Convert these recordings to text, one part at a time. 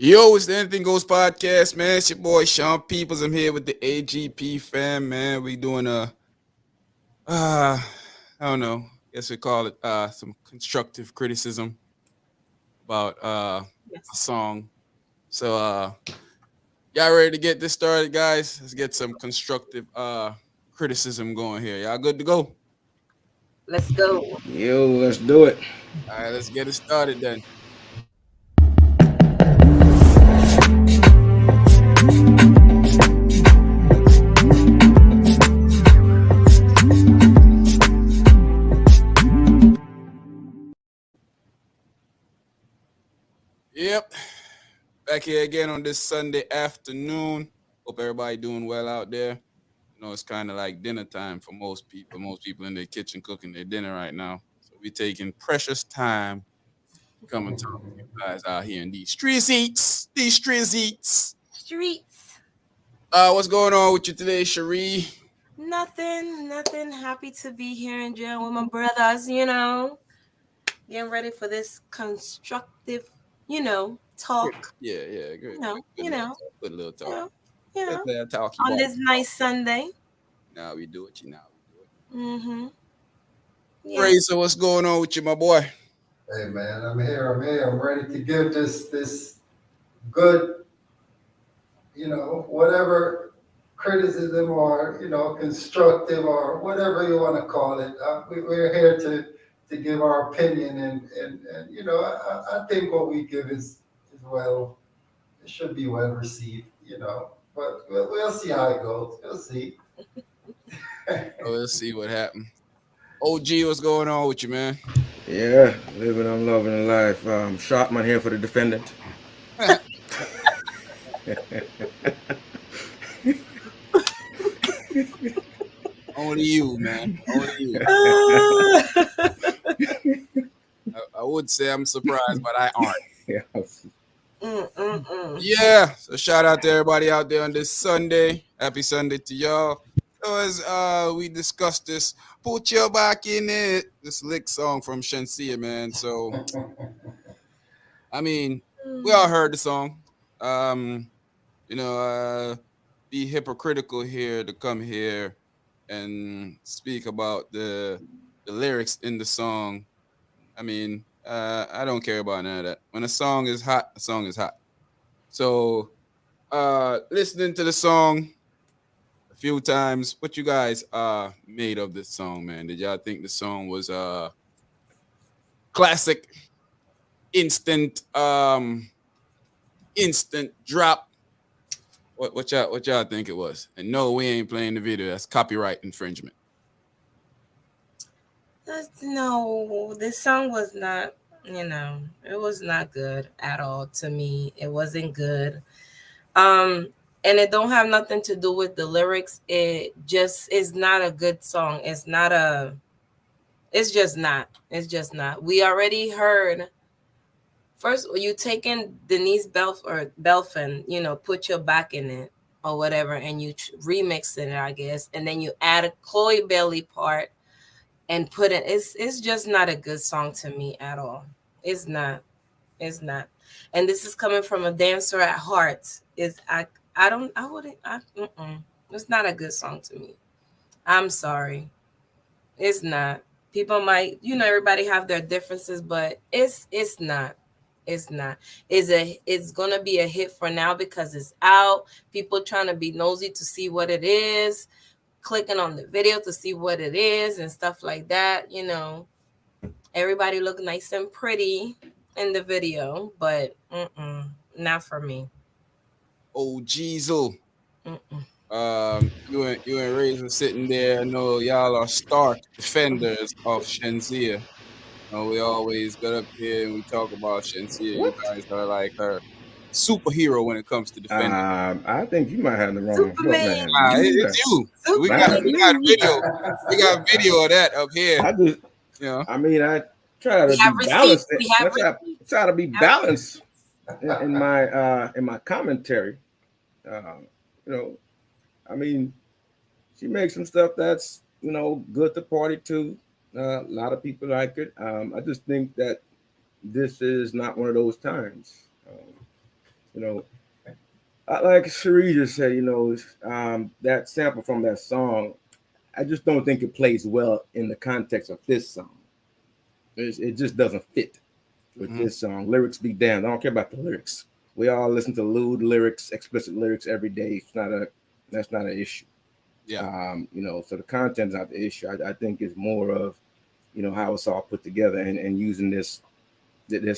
Yo, it's the Anything Goes podcast, man. It's your boy Sean Peoples. I'm here with the AGP fam, man. We doing uh, I don't know. Guess we call it some constructive criticism about a Yes. song. So y'all ready to get this started, guys? Let's get some constructive criticism going here. Y'all good to go? Let's go. Yo, let's do it. All right, let's get it started then. Yep. Back here again on this Sunday afternoon. Hope everybody doing well out there. It's kind of like dinner time for most people. Most people in their kitchen cooking their dinner right now. So we taking precious time to come and talk to you guys out here in these street eats. These street eats. Streets. What's going on with you today, Cherie? Nothing. Happy to be here in jail with my brothers. Getting ready for this constructive, talk. Yeah, good, You know, good you little know, talk. Good little you talk. know, you Good know, little talk. on this nice Sunday. Now we do it. You now we do it. Mm-hmm. Ray, Yes. so what's going on with you, my boy? Hey man, I'm here. I'm ready to give this good, whatever criticism or constructive or whatever you want to call it. We're here to give our opinion and I think what we give is well, it should be well received. But we'll see how it goes. We'll see. Oh, let's see what happened. OG, what's going on with you, man? Yeah, living and loving life. Shotman here for the defendant. Only you, man. Only you. I would say I'm surprised, but I aren't. Yeah. Mm-mm-mm. Yeah. So shout out to everybody out there on this Sunday. Happy Sunday to y'all. So as we discussed this, put your back in it. This lick song from Shenseea, man. So I mean, we all heard the song. Um, you know, be hypocritical here to come here and speak about the lyrics in the song. I mean, I don't care about none of that. When a song is hot, a song is hot. So, listening to the song a few times, what you guys made of this song, man? Did y'all think the song was classic, instant, instant drop? What y'all think it was? And no, we ain't playing the video. That's copyright infringement. No, this song was not, it was not good at all to me. It wasn't good. And it don't have nothing to do with the lyrics. It just is not a good song. It's just not. It's just not. We already heard first you taking Denise Belfin, put your back in it or whatever, and you remix it, I guess, and then you add a Chloe Bailey part and put it. It's just not a good song to me at all. It's not. It's not. And this is coming from a dancer at heart. Is I don't I wouldn't I mm-mm. It's not a good song to me. I'm sorry. It's not. People might, everybody have their differences, but it's not. It's not. It's gonna be a hit for now because it's out. People trying to be nosy to see what it is, clicking on the video to see what it is and stuff like that. Everybody look nice and pretty in the video, but not for me. Oh, Jeezel. Mm-mm. You and Razor sitting there. I know y'all are stark defenders of Shenseea. We always get up here and we talk about Shenseea. You What? guys are like her superhero when it comes to defending. I think you might have the wrong book, Superman, man. You, It's you. We got Superman, we you got need. video. We got video of that up here. I just, You know. I try We to be have receipts. balanced. We have I try to be We have balanced receipts. in my commentary. Uh, you know, I mean, she makes some stuff that's good to party to. A lot of people like it. I just think that this is not one of those times. You know, like Cherie just said, that sample from that song, I just don't think it plays well in the context of this song. It just doesn't fit with Mhm. this song. Lyrics be damned. I don't care about the lyrics. We all listen to lewd lyrics, explicit lyrics every day. That's not an issue. Yeah. So the content's not the issue. I think it's more of, how it's all put together and using this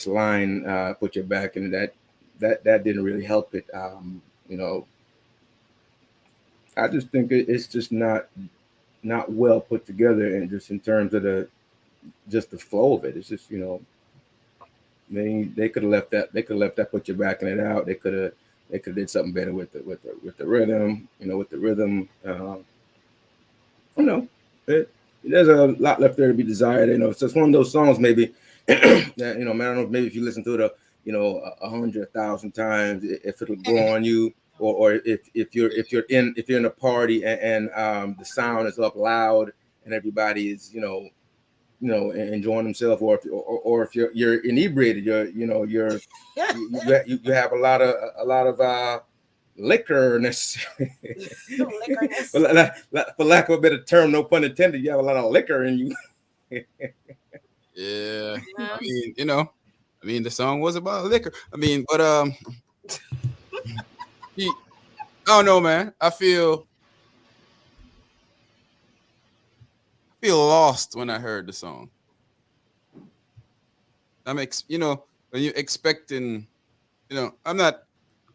line, put your back in it. That didn't really help it. You know, I just think it's just not well put together, and just in terms of the flow of it. It's just they could have left that. They could have left that. Put your back in it out. They could did something better with the rhythm. With the rhythm. You know, it, there's a lot left there to be desired. So it's one of those songs maybe that man. I don't know. Maybe if you listen to it, 100,000 times, if it'll grow on you, or if you're in a party and the sound is up loud and everybody is enjoying themselves, or if you're inebriated, you have a lot of liquorness. Liquorness. For lack of a better term, no pun intended, you have a lot of liquor in you. Yeah. I Yeah. mean, the song was about liquor. I mean, but he, I don't know, man. I feel lost when I heard the song. When you're expecting, I'm not.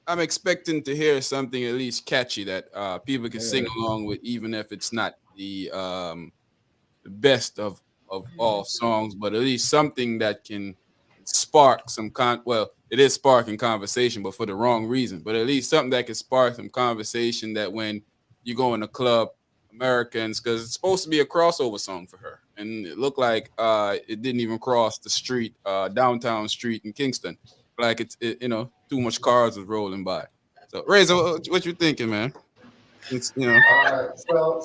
I'm expecting to hear something at least catchy that people can sing Yeah. along with, even if it's not the best of all songs, but at least something that can spark some well, it is sparking conversation, but for the wrong reason. But at least something that can spark some conversation that when you go in a club, Americans, because it's supposed to be a crossover song for her. And it looked like it didn't even cross the street, downtown street in Kingston. Like too much cars was rolling by. So Razor, what you thinking, man? It's. All right. So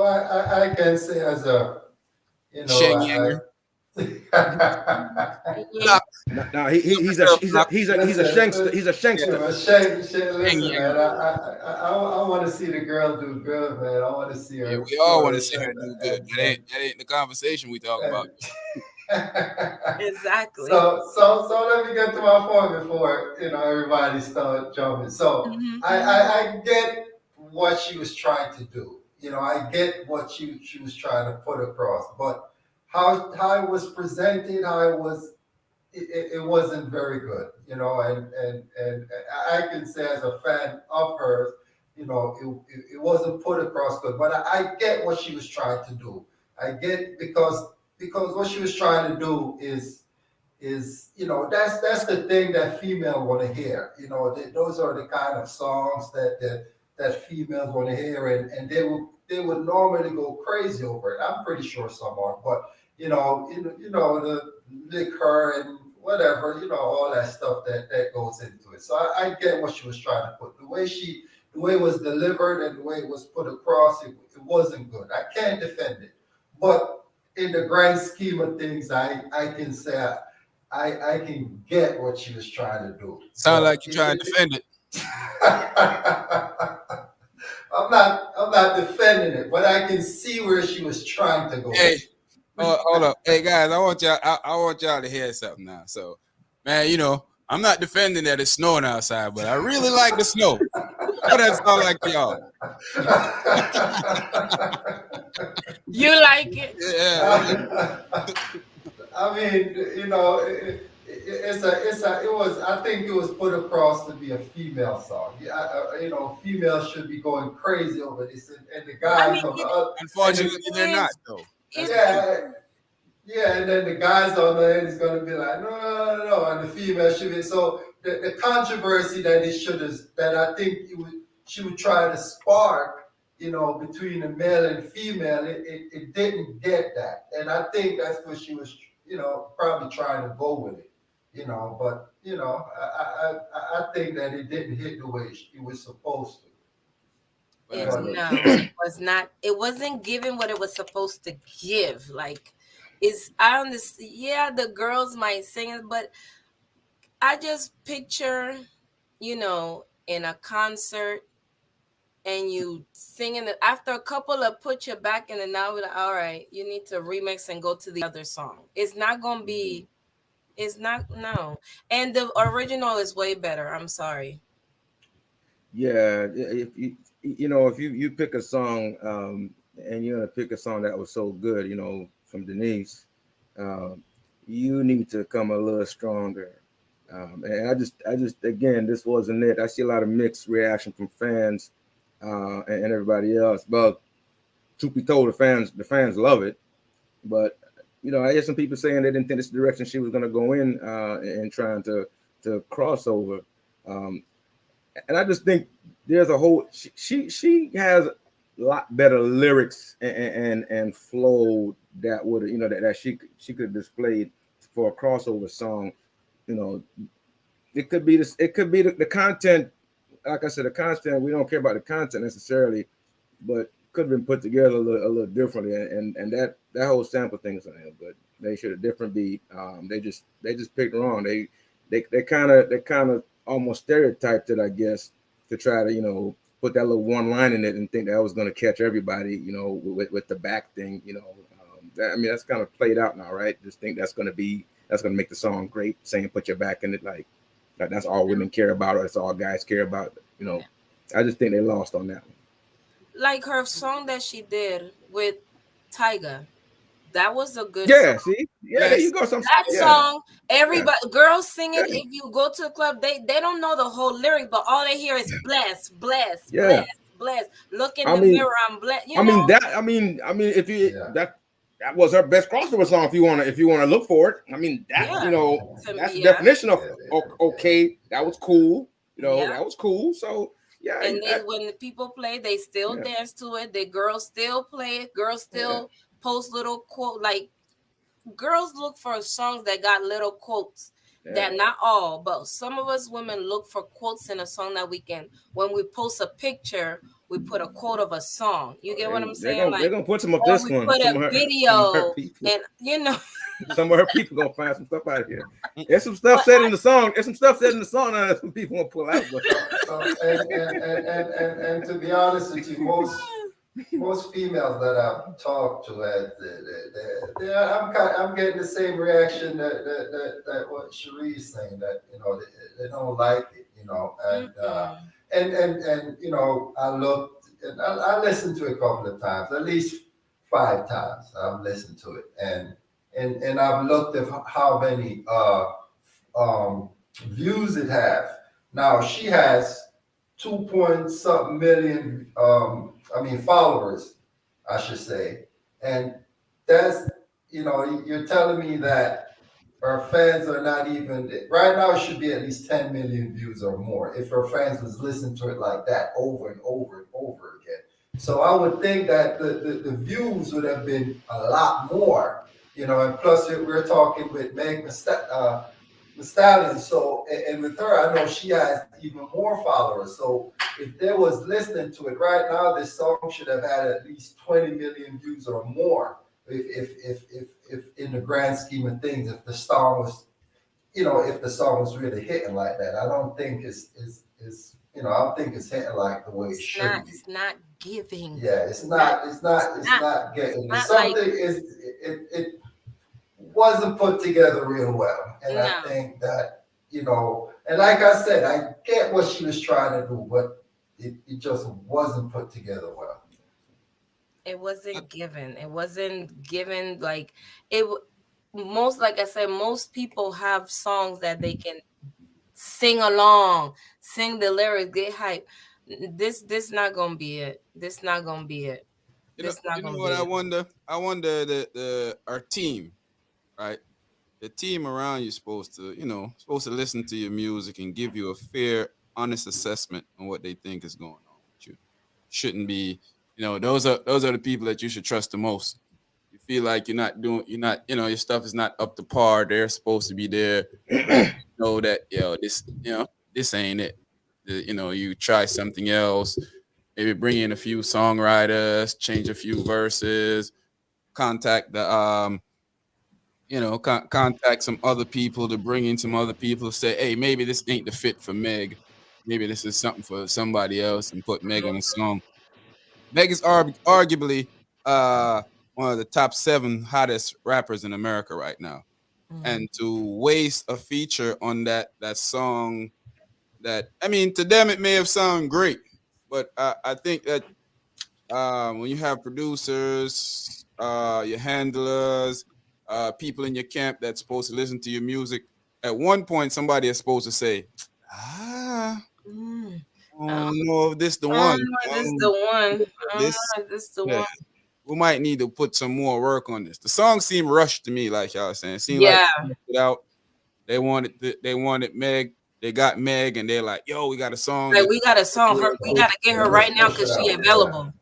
I can say as a, you know, Sheng Yanger. Mhm. Knock, Now he's a yourself, he's a knock. he's a he's a listen, shankster. He's a Yeah, yeah, shankster. but Shay, Sheng listen, man. Yanger. I want to see the girl do good, man. I want to see Yeah, her we all want to see her flourish, do good. That ain't the conversation we talking about. and Exactly. so let me get to my point before everybody start jumping. So Hmm. I get what she was trying to do. I get what she was trying to put across, but how it was presented, how it was it wasn't very good, and I can say as a fan of hers, it wasn't put across good. But I get what she was trying to do. I get because what she was trying to do is that's the thing that female want to hear. Those are the kind of songs that females want to hear, and they would normally go crazy over it. I'm pretty sure some are, but the liquor and whatever, all that stuff that goes into it. So I get what she was trying to put. The way it was delivered and the way it was put across, it wasn't good. I can't defend it, but in the grand scheme of things, I can say I can get what she was trying to do, Sound like but you trying to defend it. I'm not defending it, but I can see where she was trying to go Hey, with hold up. Hey guys, I want y'all to hear something now. So, man, I'm not defending that it's snowing outside, but I really like the snow. What that sound like to y'all? You like it? Yeah, it. I mean, it was. I think it was put across to be a female song. Yeah, females should be going crazy over this, and the I guys mean, on the it other, and unfortunately, the, they're not is. though. That's It the thing. yeah, yeah, and then the guys on the end is gonna be like, no, no, no, no, and the female should be. So the controversy that it should have, that I think she would try to spark, between the male and female, it didn't get that, and I think that's what she was, probably trying to go with it, but I think that it didn't hit the way it was supposed to, is Man, but look. no, it was not. It wasn't giving what it was supposed to give. Like, I understand. Yeah, the girls might sing it, but I just picture in a concert and you singing it after a couple of put your back in, and now we're like, all right, you need to remix and go to the other song. It's not gonna be. It's not no. And the original is way better. I'm sorry. Yeah, if if you pick a song, and you're gonna pick a song that was so good, from Denise, um, you need to come a little stronger. And I just again, this wasn't it. I see a lot of mixed reaction from fans, and everybody else. But truth be told, the fans love it. But I hear some people saying they didn't think this direction she was gonna go in, and trying to cross over. Um, and I just think there's a whole she has a lot better lyrics and flow that would that she could display for a crossover song. You know, it could be this. It could be the content. Like I said, the content. We don't care about the content necessarily, but could have been put together a little differently. And that whole sample thing is on but they should have different beat. They just picked wrong. They kind of almost stereotyped it, I guess, to try to put that little one line in it and think that was going to catch everybody. With the back thing. I mean that's kind of played out now, right? Just think that's going to make the song great. Saying put your back in it like that's all women care about, or that's all guys care about. I just think they lost on that one. Like her song that she did with Tyga. That was a good song. Yeah, see, yeah, there you Yes. go. Some, That yeah, song, yeah, everybody, girls sing it. yeah, If you go to a club, they don't know the whole lyric, but all they hear is bless, bless, bless, yeah. bless. Look in I the mean, mirror, I'm blessed. I mean that. I mean, if you Yeah. that was her best crossover song. If you wanna look for it, I mean that. Yeah, to That's the me, yeah, definition of Yeah, okay. That was cool. yeah. That was cool. So yeah, And when the people play, they still yeah, dance to it. The girls still play it. Girls yeah, still post little quote like girls look for songs that got little quotes. yeah. That not all, but some of us women look for quotes in a song that we can. When we post a picture, we put a quote of a song. You get what They, I'm they're saying? gonna they're Like, gonna put some of or this we one. put Some a of her some of her video, people. and Some of her people gonna find some stuff out here. There's some stuff said in the song. There's some stuff said in the song that some people gonna pull out. But and to be honest with you, most females that I've talked to, I'm getting the same reaction that what Cherie's saying, that they don't like it, Mm-mm. and I looked and I listened to it a couple of times, at least 5 times I've listened to it, and I've looked at how many views it has. Now she has 2 point something million, I mean followers, I should say, and that's you're telling me that her fans are not even right now. It should be at least 10 million views or more if her fans was listening to it like that over and over and over again. So I would think that the views would have been a lot more, and plus we're talking with Meg Stallion. So, and with her, I know she has even more followers. So, if they was listening to it right now, this song should have had at least 20 million views or more. If in the grand scheme of things, if the song was, if the song was really hitting like that, I don't think I don't think it's hitting like the way it It's not. should be. It's not giving. Yeah, it's not. It's not. It's Not. not It's getting. It's not like something. It wasn't put together real well. And I no. think that, and like I said, I get what she was trying to do, but it just wasn't put together well. It wasn't given. It wasn't given like it. Most, like I said, most people have songs that they can sing along, sing the lyrics, get hype. This not gonna be it. This not gonna be it. You know, This not you know gonna what be I it. wonder? I wonder the our team, right? The team around you supposed to, supposed to listen to your music and give you a fair, honest assessment on what they think is going on with you. Shouldn't be, those are the people that you should trust the most. You feel like you're not, your stuff is not up to par. They're supposed to be there to let you know that, this ain't it. You try something else. Maybe bring in a few songwriters, change a few verses, contact the contact some other people to bring in some other people to say, hey, maybe this ain't the fit for Meg. maybe this is something for somebody else and put Meg on a song. Meg is arguably one of the top 7 hottest rappers in America right now. Mhm. And to waste a feature on that song, that, I mean, to them it may have sounded great, but I think that when you have producers, your handlers, people in your camp that's supposed to listen to your music, at one point somebody is supposed to say, ah, Mm. I I don't know if this the don't one. know if this the one. I don't This, know if this the yeah, one. we might need to put some more work on this. The song seemed rushed to me, like y'all saying. It seemed like Yeah, they put it out. They wanted Meg. They got Meg, and they're like, "Yo, we got a song." like we got a song. Her, we Yeah, gotta get yeah, her let's right now push it because she out. Yeah, available.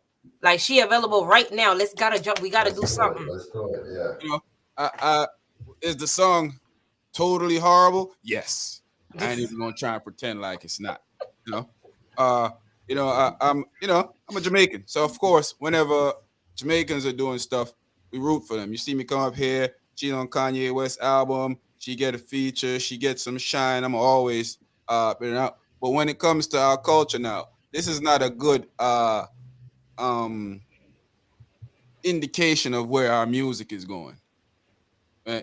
Like she available right now. Let's gotta jump. We gotta let's do do it. something. Let's do it. Yeah. You know, is the song totally horrible? Yes. I ain't even gonna try and pretend like it's not. You know, uh, I'm a Jamaican, so of course, whenever Jamaicans are doing stuff, we root for them. You see me come up here, she's on Kanye West album, she get a feature, she gets some shine. I'm always putting out. But when it comes to our culture now, this is not a good um indication of where our music is going.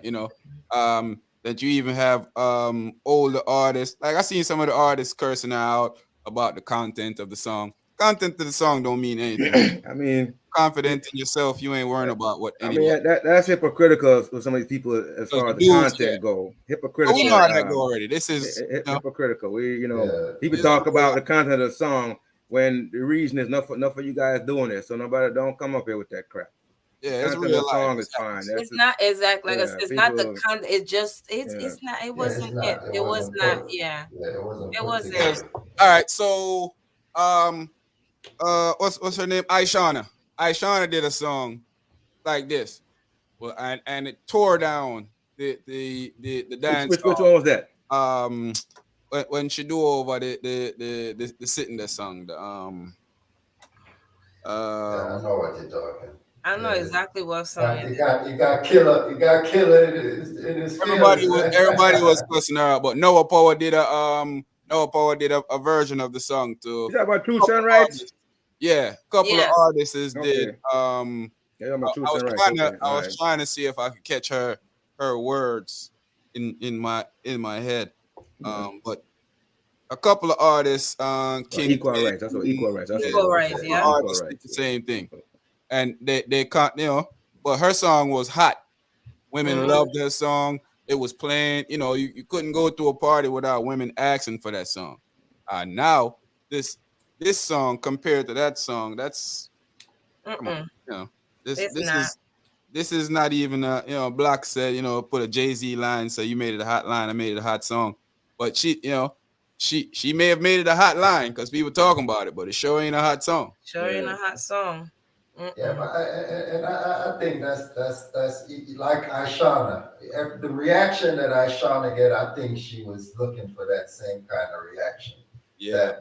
You know, that you even have older artists. Like I seen some of the artists cursing out about the content of the song. Content of the song don't mean anything. I mean, Confident in yourself, you ain't worrying about what I mean anybody. that's hypocritical with some of these people as Because far the as the dudes, yeah. content go. But we know Hypocritical. how that go already. This is, Hypocritical. We, Yeah, people it's talk real. about the content of the song when the reason is enough for you guys doing it. So nobody don't come up here with that crap. The Yeah, it's content of real the life. song This is fine. happens. That's It's not exactly like I said, yeah. it's not the People con. It just yeah. it's not. It yeah. It's wasn't it. not. It It was wasn't not. put. Yeah, Yeah, it wasn't it put wasn't. Yes. together. All right. So, um, what's her name? Ishana did a song like this. Well, and it tore down the dance Which one was that? hall. When she do over the sitting there song, Yeah, I um know what you're talking. I know Yeah, exactly what song it is. you got killer in his feelings, man. everybody was cussing her out, but Noah Power did a version of the song to You talk about True a couple Sunrights? artists. Yeah, a couple of Yes. artists did. Okay. Yeah, I'm a True I was Sunrights. trying to Okay. All right. see if I could catch her words in my head. Yeah. But a couple of artists, King Equal rights. That's what King, equal rights. That's yeah, what it Equal was. rights. Yeah. Yeah. Equal artists did the rights. same thing, Yeah. and they can't, but her song was hot. Women Mhm. loved her song. It was playing. You couldn't go to a party without women asking for that song. Now this song compared to that song, that's, come on. Mm-mm. You know, this It's this not. is this is not even a, Black said, put a Jay-Z line, so you made it a hot line, I made it a hot song. But she may have made it a hot line because people talking about it, but it sure ain't a hot song. Sure ain't Yeah. a hot song. Yeah, Mm-mm. but I think that's like Ishana. The reaction that Ishana get, I think she was looking for that same kind of reaction. Yeah.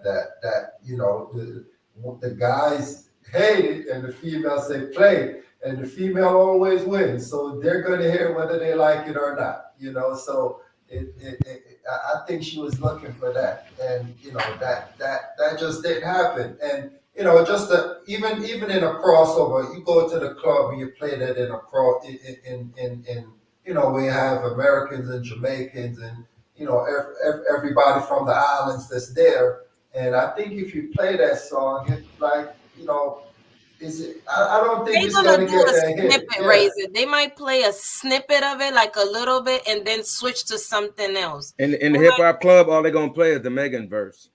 The guys hate it and the females say play, and the female always wins. So they're going to hear whether they like it or not. So I think she was looking for that, and that just didn't happen. And just even in a crossover, you go to the club and you play that in a cross in we have Americans and Jamaicans and everybody from the islands that's there. And I think if you play that song, it like is it? I don't think They it's gonna gonna do get a that hit. snippet, Yeah, Razor. They might play a snippet of it, like a little bit, and then switch to something else. In They the hip might, hop club, all they're gonna play is the Megan verse.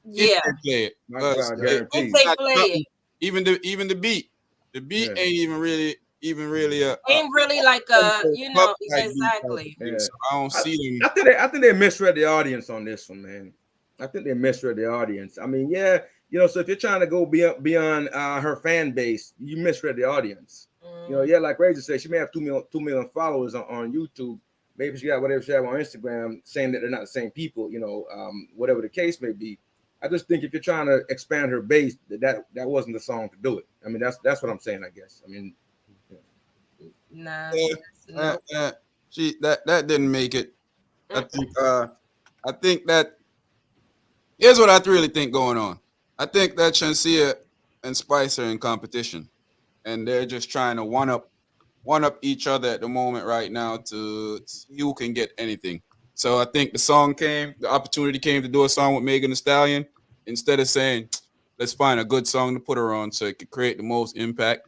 If yeah. they play it, My because God, If guaranteed. they not play it, nothing. Even the beat, Yeah. ain't even really a ain't really like a, club type beat type of exactly. thing. Yeah. So I don't I, see them. I think they misread the audience on this one, man. I think they misread the audience. I mean, yeah, so if you're trying to go beyond her fan base, you misread the audience. Mm, Yeah, like Razor said, she may have 2 million followers on YouTube. Maybe she got whatever she have on Instagram, saying that they're not the same people. Whatever the case may be. I just think if you're trying to expand her base, that wasn't the song to do it. I mean, that's what I'm saying. I guess. I mean, nah, Yeah, no. she that didn't make it. I Mm-mm. think I think that Here's what I really think going on. I think that Shenseea and Spice are in competition, and they're just trying to one up each other at the moment right now to see who can get anything. So I think the opportunity came to do a song with Megan Thee Stallion. Instead of saying, let's find a good song to put her on so it could create the most impact,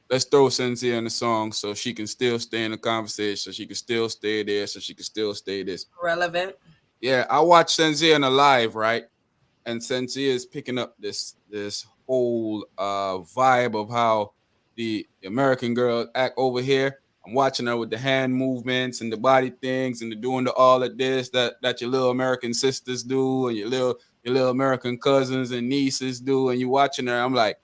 let's throw Shenseea in the song so she can still stay in the conversation, so she can still stay there, so she can still stay this. Relevant. Yeah, I watched Shenseea in a live, right? And Shenseea is picking up this whole vibe of how the American girls act over here. I'm watching her with the hand movements and the body things and the doing the all of this that your little American sisters do and your little American cousins and nieces do, and you watching her. I'm like,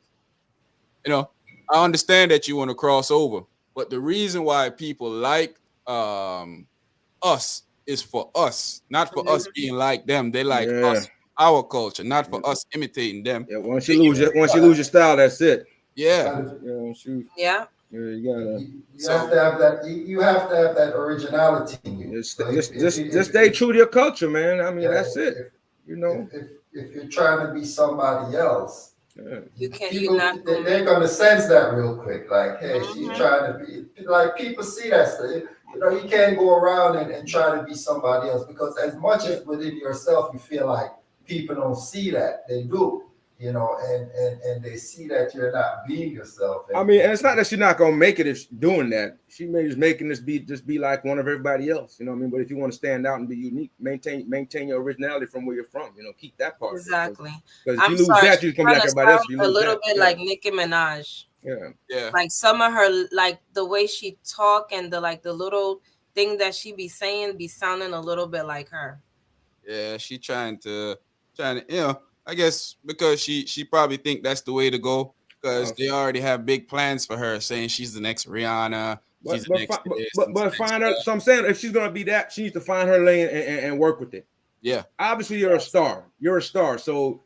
you know, I understand that you want to cross over, but the reason why people like um us is for us, not for us Mhm. being like them. They like Yeah. us, our culture, not Yeah. for us imitating them. Yeah. Once They you lose imi- your once you But lose your style, that's it. yeah, but You know, shoot. Yeah. Yeah, you gotta you have so to have that. You have to have that originality in you. just So just if just you just stay true to your culture, man. I mean, yeah, that's it. You if know. if if you're trying to be somebody else, Yeah. You're people not gonna they're make. gonna sense that real quick. Like, hey, she's Mhm. trying to be like people see that stuff. You know, you can't go around and try to be somebody else because as much Yeah. as within yourself you feel like people don't see that, they do. You know, and they see that you're not being yourself, I and mean, and it's not that she's not gonna make it if she's doing that. She may just making this be just be like one of everybody else. You know what I mean? But if you want to stand out and be unique, maintain your originality from where you're from. You know, keep that part of it. Exactly. Because if I'm you lose sorry. that, She you're gonna be kind like of everybody else. sounds If you a lose little that, bit yeah, like Nicki Minaj. yeah. yeah, Like some of her, like the way she talk and the little thing that she be saying be sounding a little bit like her. yeah. She trying to. I guess because she probably think that's the way to go because Uh, they already have big plans for her, saying she's the next Rihanna, she's but the but next this, and the but next find her. that. So I'm saying if she's gonna be that, she needs to find her lane and work with it. Yeah, Obviously, you're a Yes. star. You're a star. So Mhm.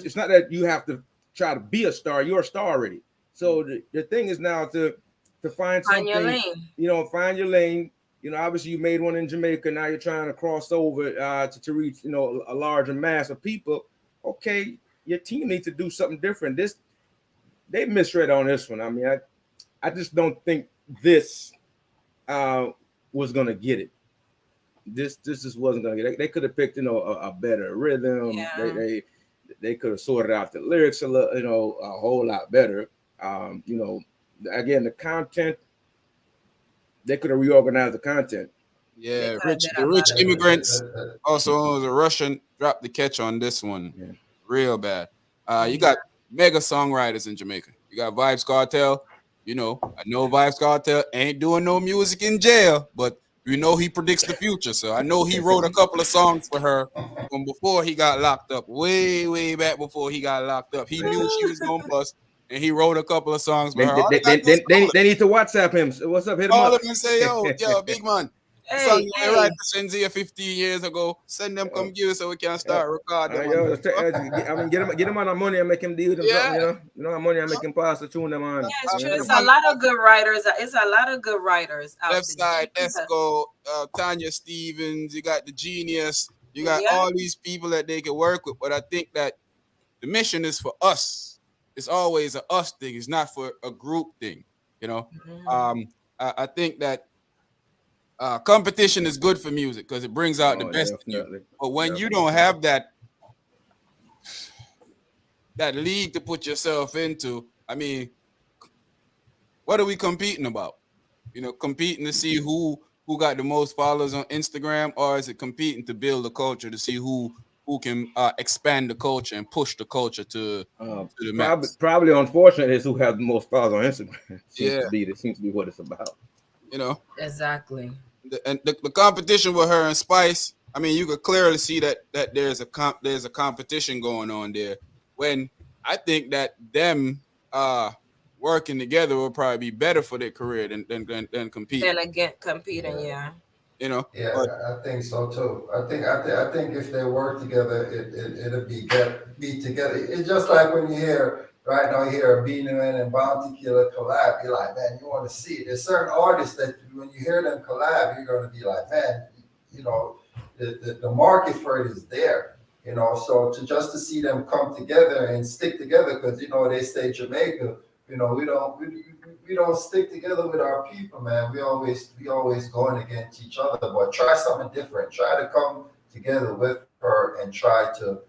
it's not that you have to try to be a star. You're a star already. mm, So the thing is now to find Find your something, lane. find your lane. You know, obviously you made one in Jamaica. Now you're trying to cross over to reach, a larger mass of people. Okay, your team needs to do something different. This they misread on this one. I mean, I just don't think this uh, was gonna get it. This just wasn't gonna get it. They could have picked, a better rhythm. Yeah. They could have sorted out the lyrics a whole lot better. Again, the content, they could have reorganized the content. They yeah. could have Rich did the a rich lot of that, things. that, immigrants, that, that, also known as a Russian, dropped the catch on this one, Yeah. real bad. You Mhm. got mega songwriters in Jamaica. You got Vibes Cartel. I know Vibes Cartel ain't doing no music in jail, but he predicts the future. So I know he wrote a couple of songs for her from before he got locked up, way, way back before he got locked up. He knew she was gonna bust, and he wrote a couple of songs for They her. they, All they, they gotta they, do is they, call him. they need to WhatsApp him. So what's up? Hit him Call him up. and say, yo, big man. The song Hey, you ain't write hey. to Shenseea 15 years ago. Send them uh, come give so we can uh, start record them on yo, this. I mean, get him on the money and make him deal with him Yeah. something. How money and make him pass the tune them on. Yeah, it's true. Put It's them a on lot of good writers. It's a lot of good writers out left there. side, You need Esco, Tanya Stevens, you got the genius, you got yeah. all these people that they can work with. But I think that the mission is for us. It's always a us thing. It's not for a group thing. You know, Mhm. um, I think that competition is good for music because it brings out the Oh, best in you. definitely, But when you don't definitely. have that league to put yourself into, I mean, what are we competing about? Competing to see who got the most followers on Instagram, or is it competing to build a culture to see who can expand the culture and push the culture to the max? Probably unfortunate is who has the most followers on Instagram. Yeah, Seems to be what it's about. you know, Exactly. and the competition with her and Spice. I mean, you could clearly see that there's a competition going on there. When I think that them uh working together will probably be better for their career than competing. Then again, competing. yeah. Yeah. Yeah, But I think so too. I think if they work together, it'll be together. It's just like when you hear right now, you hear a Beanie Man and Bounty Killer collab. You're like, man, you want to see it. There's certain artists that when you hear them collab, you're going to be like, man, you know, the market for it is there. You know, so to just to see them come together and stick together, because you know they say Jamaica, you know, we don't stick together with our people, man. We always going against each other. But try something different. Try to come together with her and try to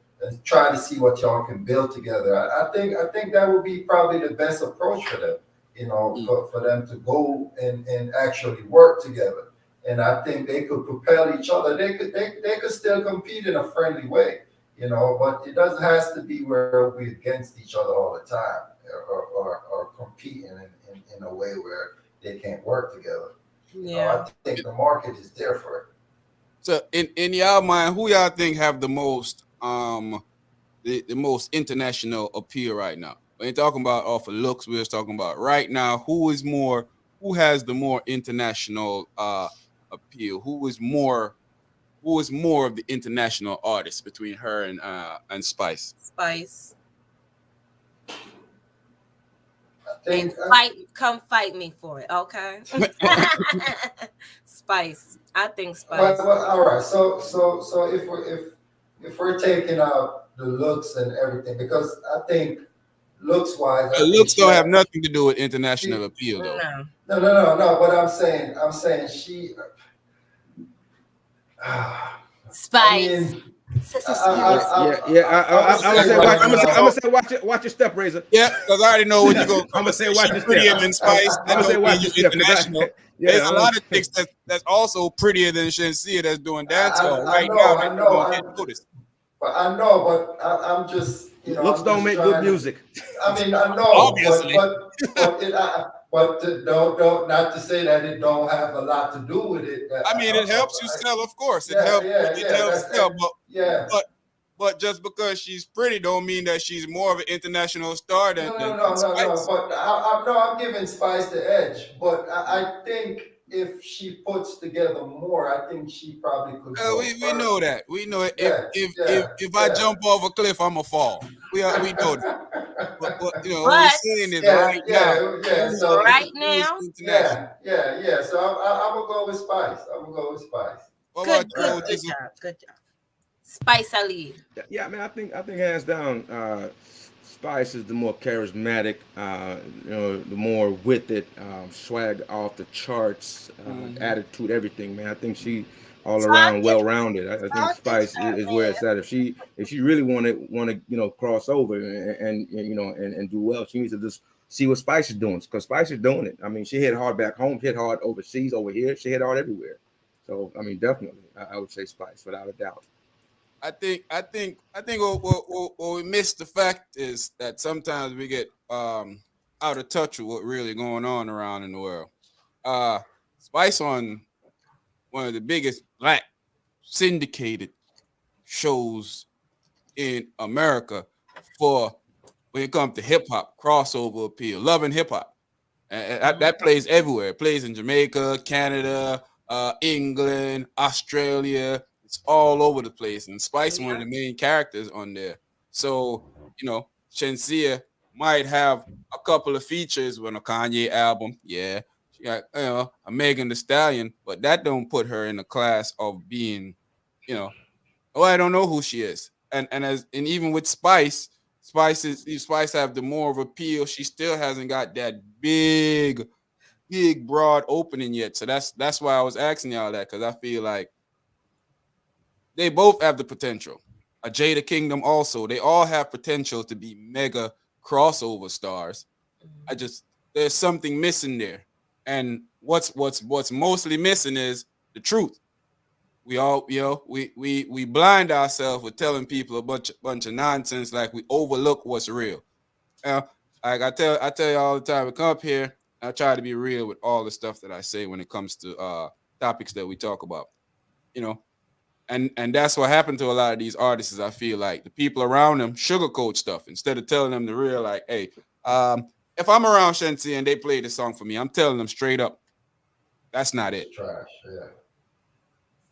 see what y'all can build together. I think that would be probably the best approach for them. You know, Mm. for them to go and actually work together. And I think they could propel each other. They could still compete in a friendly way, you know, but it doesn't has to be where we're against each other all the time, or competing in a way where they can't work together. You know, Yeah. I think the market is there for it. So in y'all mind, who y'all think have the most international appeal right now? We ain't talking about off of looks. We're just talking about right now. Who has the more international appeal? Who is more of the international artist between her and Spice? Spice. I And think, come fight me for it, okay? Spice. I think well, Spice. all right. So if we're taking out the looks and everything, because I think looks wise, I think Looks she don't have had nothing to do with she international appeal, though. No. no. But I'm saying she. I Spice. mean, Sister Yeah, Spice. yeah, yeah. I would I would say say, right I'm gonna say, I'm now. gonna say, watch your step, Razor. Yeah, because I already know what you're going to I'm come gonna and say, say. watch She your step. prettier than Spice. I'm That gonna say, don't mean watch your you step, because international. There's yeah, a lot of chicks that's also prettier than Shenseea that's doing dancehall I right now know, that I you know, don't get noticed. but I know, but I'm just, looks I'm don't just make good trying to. music. I mean, I know, but Obviously. don't not to say that it don't have a lot to do with it. I mean, it helps you sell, of course. Yeah, It yeah. helps That's sell, yeah. but but just because she's pretty don't mean that she's more of an international star No. Spice. But I'm giving Spice the edge. But I think if she puts together more, I think she probably could go We know further. that. We know it. Yeah, yeah, If I yeah. jump off a cliff, I'ma fall. We know that. But you know what we're But saying is Yeah, right now, yeah. So right who is now, international? yeah. So I'm gonna go with Spice. I'm gonna go with Spice. What about good, you, good, old good Jizzle? job. Good job. Spice I lead. Yeah, I mean, I think hands down, Spice is the more charismatic, the more with it, swag off the charts, Mm-hmm. attitude, everything, man. I think she all So I'll around give well rounded. I think I'll give Spice her is where man. it's at. If she really want to cross over and do well, she needs to just see what Spice is doing, because Spice is doing it. I mean, she hit hard back home, hit hard overseas, over here, she hit hard everywhere. So I mean, definitely, I would say Spice without a doubt. I think what we miss the fact is that sometimes we get out of touch with what really going on around in the world. Uh Spice on one of the biggest black syndicated shows in America for when it comes to hip hop crossover appeal, loving hip hop. And that plays everywhere. It plays in Jamaica, Canada, England, Australia. It's all over the place. And Spice, one of Yeah. the main characters on there. So, Shenseea might have a couple of features on a Kanye album. Yeah. She got, a Megan the Stallion, but that don't put her in the class of being, you know, oh, I don't know who she is. And even with Spice have the more of appeal. She still hasn't got that big broad opening yet. So that's why I was asking y'all that, because I feel like they both have the potential. A Jada Kingdom also. They all have potential to be mega crossover stars. I just there's something missing there. And what's mostly missing is the truth. We all, we blind ourselves with telling people a bunch of nonsense, like we overlook what's real. Uh, like I tell you all the time, I come up here, I try to be real with all the stuff that I say when it comes to topics that we talk about. You know, and that's what happened to a lot of these artists. Is I feel like the people around them sugarcoat stuff instead of telling them the real. Like, hey, if I'm around Shenseea and they play this song for me, I'm telling them straight up, that's not It's it. trash. Yeah.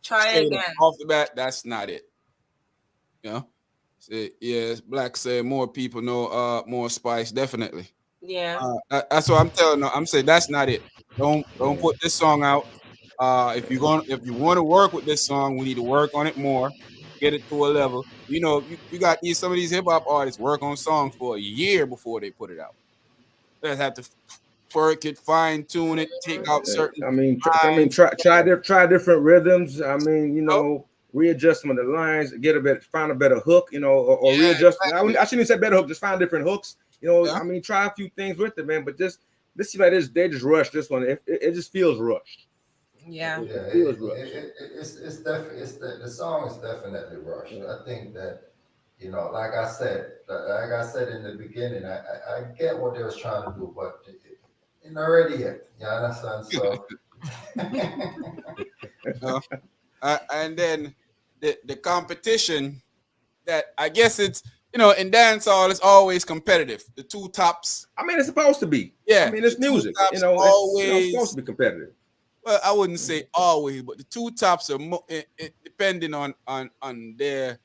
Try Straight up again. off the bat, that's not it. You know, say, yeah, Black said more people know more Spice, definitely. Yeah. That's what I'm telling them. I'm saying that's not it. Don't Yeah. put this song out. If you want to work with this song, we need to work on it more. get it to a level. You know, you got some of these hip hop artists work on songs for a year before they put it out. They have to twerk it, fine tune it, take out certain lines. Try different rhythms. I mean, Oh, readjustment of the lines, find a better hook, or yeah, readjust. exactly. I shouldn't even say better hook, just find different hooks. Yeah. I mean, try a few things with it, man. But this seems like they just rushed this one. It just feels rushed. Yeah. It Yeah, feels rushed. it's definitely the song is definitely rushed. Yeah. I think that like I said in the beginning, I get what they was trying to do, but it's not ready yet. You understand? So Uh, and then the competition that I guess it's in dancehall it's always competitive. The two tops, I mean, it's supposed to be. I yeah, mean, the it's two music. tops It's supposed to always. be competitive. Well, I wouldn't say always, but the two tops are depending on the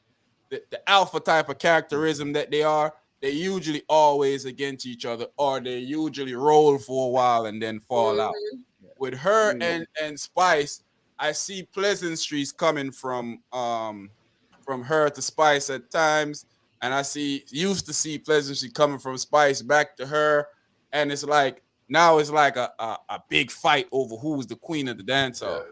alpha type of characterism that they are. They're usually always against each other, or they usually roll for a while and then fall out. Mhm. With her Mm. and Spice, I see pleasantries coming from her to Spice at times, and I used to see pleasantry coming from Spice back to her, and it's like now it's like a big fight over who's the queen of the dance yeah, hall.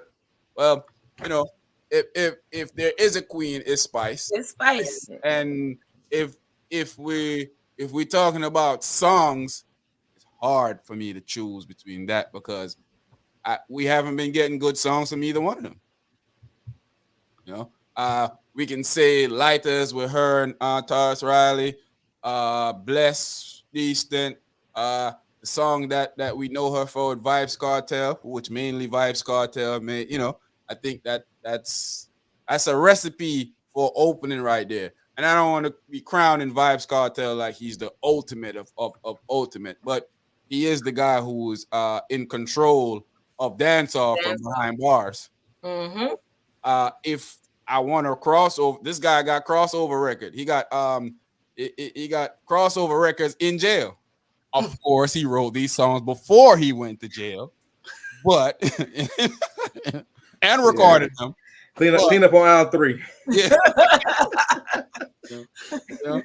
Well, you know, if there is a queen, it's Spice, It's spice. and if if we if we're talking about songs, it's hard for me to choose between that because we haven't been getting good songs from either one of them. You know, we can say Lighters with her and Taurus Riley, Bless Decent, the song that we know her for with Vibes Cartel, which mainly Vibes Cartel made. I think that's a recipe for opening right there. And I don't want to be crowning Vibes Cartel like he's the ultimate of ultimate, but he is the guy who is in control of dancehall from Dance behind bars. Mm-hmm. If I want to crossover, this guy got crossover record. He got crossover records in jail. Of course, he wrote these songs before he went to jail, but and Yeah. recorded them. Clean up on aisle 3. Yeah. Yeah. Yeah.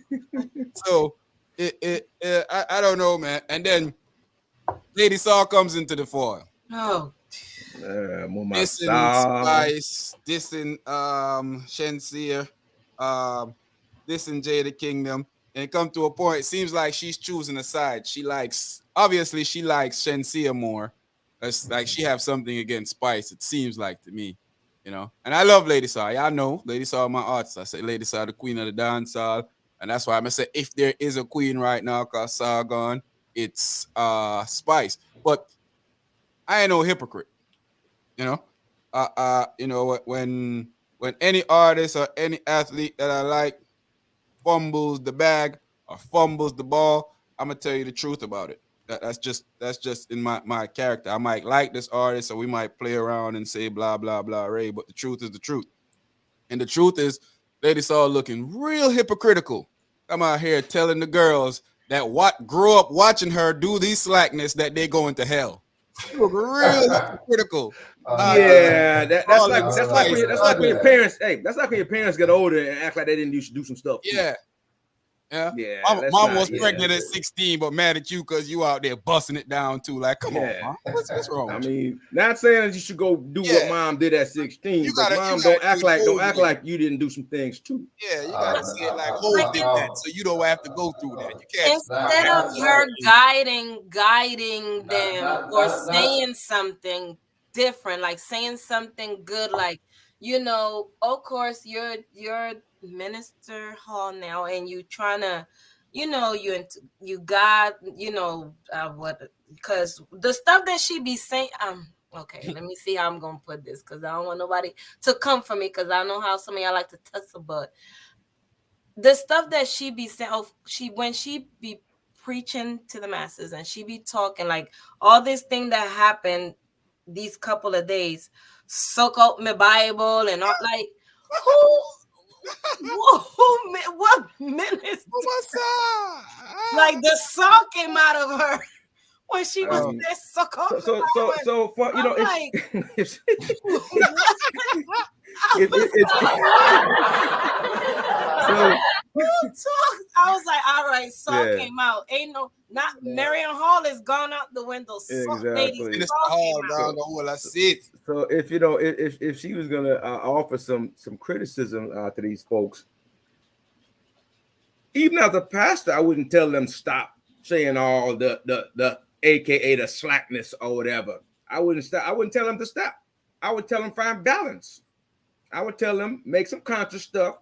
So I don't know, man. And then Lady Saw comes into the foil. Oh. Dissing Spice, dissing Shenseea, dissing Jada Kingdom. And it come to a point, it seems like she's choosing a side. Obviously she likes Shenseea more. It's like she have something against Spice, it seems like to me. And I love Lady Saw. Y'all know Lady Saw my artist. I say Lady Saw the queen of the dancehall. And that's why I'm gonna say if there is a queen right now, cause Saw gone, it's Spice. But I ain't no hypocrite. You know, when any artist or any athlete that I like fumbles the bag or fumbles the ball, I'm gonna tell you the truth about it. That's just in my character. I might like this artist, or we might play around and say blah blah blah Ray, but the truth is the truth. And the truth is, Lady Saw looking real hypocritical. I'm out here telling the girls that what grew up watching her do these slackness that they go into hell. She look real hypocritical. Yeah, that's like all that's like right, when that's all like when your right. parents. Hey, that's like when your parents get older and act like they didn't do some stuff. Too. Yeah. Yeah. Yeah. Mom was Yeah. pregnant at 16, but mad at you because you out there busting it down too. Like, come on, Mom. What's wrong? I with you? mean, not saying that you should go do what mom did at 16, but mom don't act like you didn't do some things too. Yeah, you gotta say it like Hov did that, so you don't have to go through that. You can't. Instead of her guiding them or saying something different, like saying something good, like of course you're minister hall now, and you trying to, you got what, because the stuff that she be saying. Okay, let me see how I'm gonna put this, because I don't want nobody to come for me, because I know how some of y'all like to tussle, but the stuff that she be saying, when she be preaching to the masses and she be talking like all this thing that happened these couple of days, soak out my Bible and all, like what minister? Like the song came out of her when she was there, suck out. So for I'm like, So I was like, all right, Saul Yeah. came out. Ain't no, not Marion Hall is gone out the window. Ladies, Exactly. Finish Saul the came hall out. down the whole. That's it. So if you know if she was gonna offer some criticism to these folks, even as a pastor, I wouldn't tell them stop saying all the AKA the slackness or whatever. I wouldn't stop. I wouldn't tell them to stop. I would tell them find balance. I would tell them make some conscious stuff,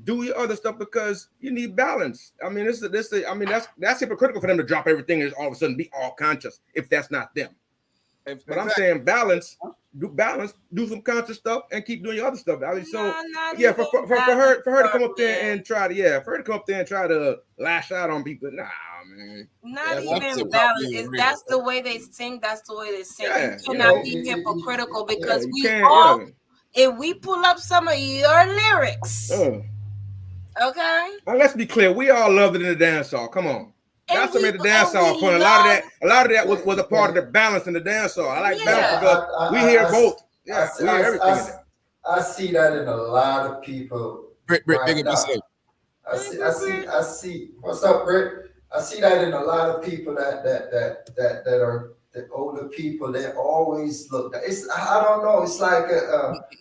do your other stuff because you need balance. I mean, I mean that's hypocritical for them to drop everything and all of a sudden be all conscious if that's not them. But I'm saying balance, do some conscious stuff and keep doing your other stuff. I mean, so yeah, for her to come up there and try to for her to come up there and try to lash out on people, nah, man. Not Yeah, that's even about balance. being real. That's the way they sing. That's the way they sing. Yeah, You you cannot know, be hypocritical because you we can't, all, yeah. if we pull up some of your lyrics, okay, Now, let's be clear. We all loved it in the dance hall. Come on. That's what made the dance hall fun. A lot of that was a part of the balance in the dance hall. I like balance because we hear both. Yeah, we hear everything in there. I see that in a lot of people Britt, right big up now. yourself. I see. What's up, Britt? I see that in a lot of people that are the older people. They always look. I don't know. It's like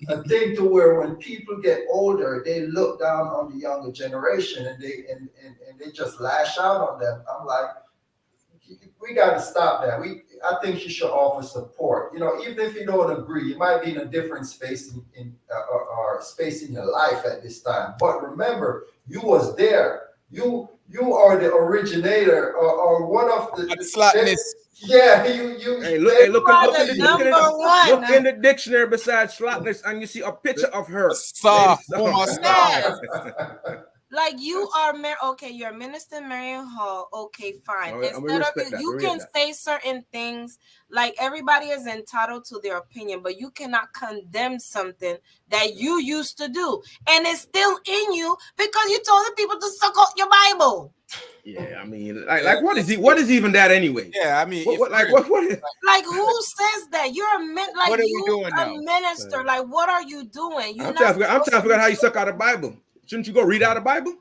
a thing to where when people get older, they look down on the younger generation and they just lash out on them. I'm like, we got to stop that. I think you should offer support. You know, even if you don't agree, you might be in a different space or space in your life at this time. But remember, you was there. You are the originator or one of the slackness. Yeah, Hey, look in the dictionary besides slackness, and you see a picture of her. Like you are okay, you're Minister Marion Hall. Okay, fine. Instead of you can say certain things. Like everybody is entitled to their opinion, but you cannot condemn something that you used to do, and it's still in you because you told the people to suck up your Bible. Yeah, I mean, like what is even that anyway? Yeah, I mean, what like who says that? You're a what are we doing now? Minister. Like, what are you doing? I'm trying to figure out how you suck out the Bible. Shouldn't you go read out the Bible?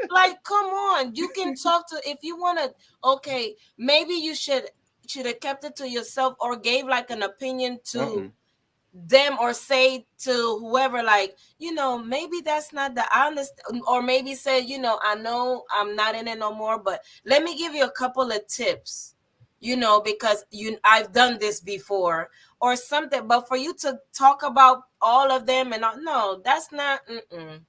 Like, come on. You can talk to if you want to. Okay, maybe you should have kept it to yourself or gave like an opinion to them or say to whoever, like, you know, maybe that's not the honest, or maybe say, you know, I know I'm not in it no more, but let me give you a couple of tips, you know, because I've done this before or something. But for you to talk about all of them and no, that's not. And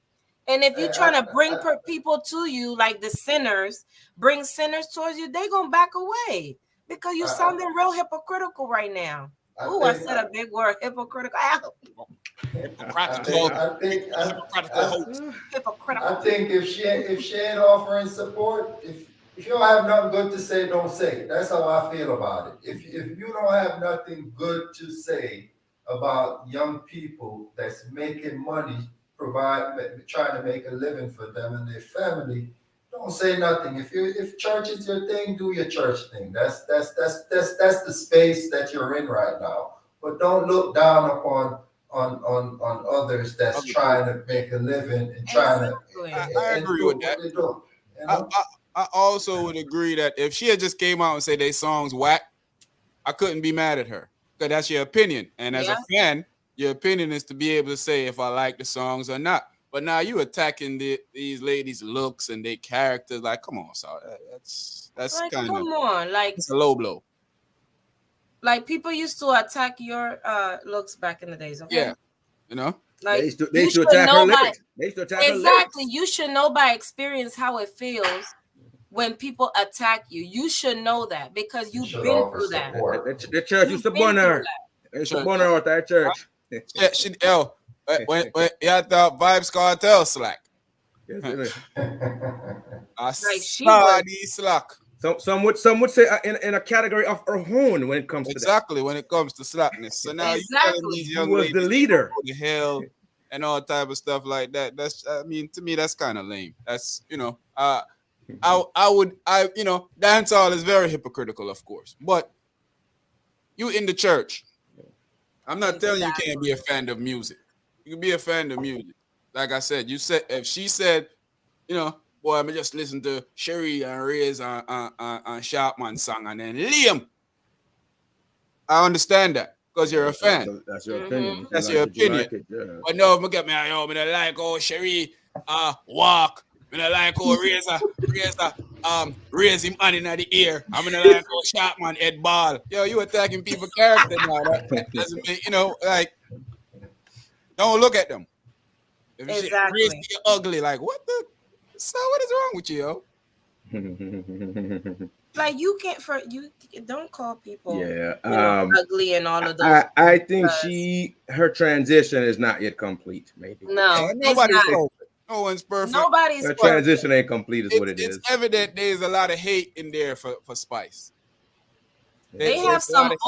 if you're trying to bring people to you, like the sinners, bring sinners towards you, they gonna back away because you're sounding real hypocritical right now. I said a big word, hypocritical. I think if she ain't offering support, if you don't have nothing good to say, don't say it. That's how I feel about it. If you don't have nothing good to say about young people that's making money, trying to make a living for them and their family, don't say nothing. If church is your thing, do your church thing. That's the space that you're in right now. But don't look down upon on others that's trying to make a living and trying to. I agree with that. You know? I also would agree that if she had just came out and said they songs whack, I couldn't be mad at her because that's your opinion. And as a fan, your opinion is to be able to say if I like the songs or not. But now you attacking these ladies' looks and their characters. Like, come on, Saul. That's like, kind of come on, like it's a low blow. Like people used to attack your looks back in the days. Okay? Yeah, you know, like they used to attack her lyrics. They used to attack her lyrics. You should know by experience how it feels when people attack you. You should know that because you've been through that. The church used to burn her. They used to burn her at that church. Yeah, when you had the Vibes Cartel slack. I saw the slack. Some would say in a category of her own when it comes to that. When it comes to slackness. So now you're telling these young ladies the leader. To hell and all type of stuff like that. That's to me that's kind of lame. That's dancehall is very hypocritical, of course, but you in the church. I'm not telling you can't be a fan of music. You can be a fan of music. Like I said, you said if she said, boy, I'm just listen to Sherry and Ray's on Sharpman song and then Liam. I understand that because you're a fan. That's your opinion. If you That's like your it, you opinion. like it. Yeah. But no, me get me, me not like oh Sherry walk. Me not like oh raise him hand in the ear. I'm gonna like oh Sharpman head ball. Yo, you attacking people character now. That doesn't make like don't look at them. If you say raise Exactly. you ugly, like what the so what is wrong with you, yo? Like you can't for you don't call people Yeah. ugly and all of those I things think because her transition is not yet complete. Maybe no, Yeah, it's nobody's not. perfect. No one's perfect. Nobody's her perfect. transition ain't complete, is what it It's is. evident there's a lot of hate in there for Spice. Yeah. They There's have a lot some of hate.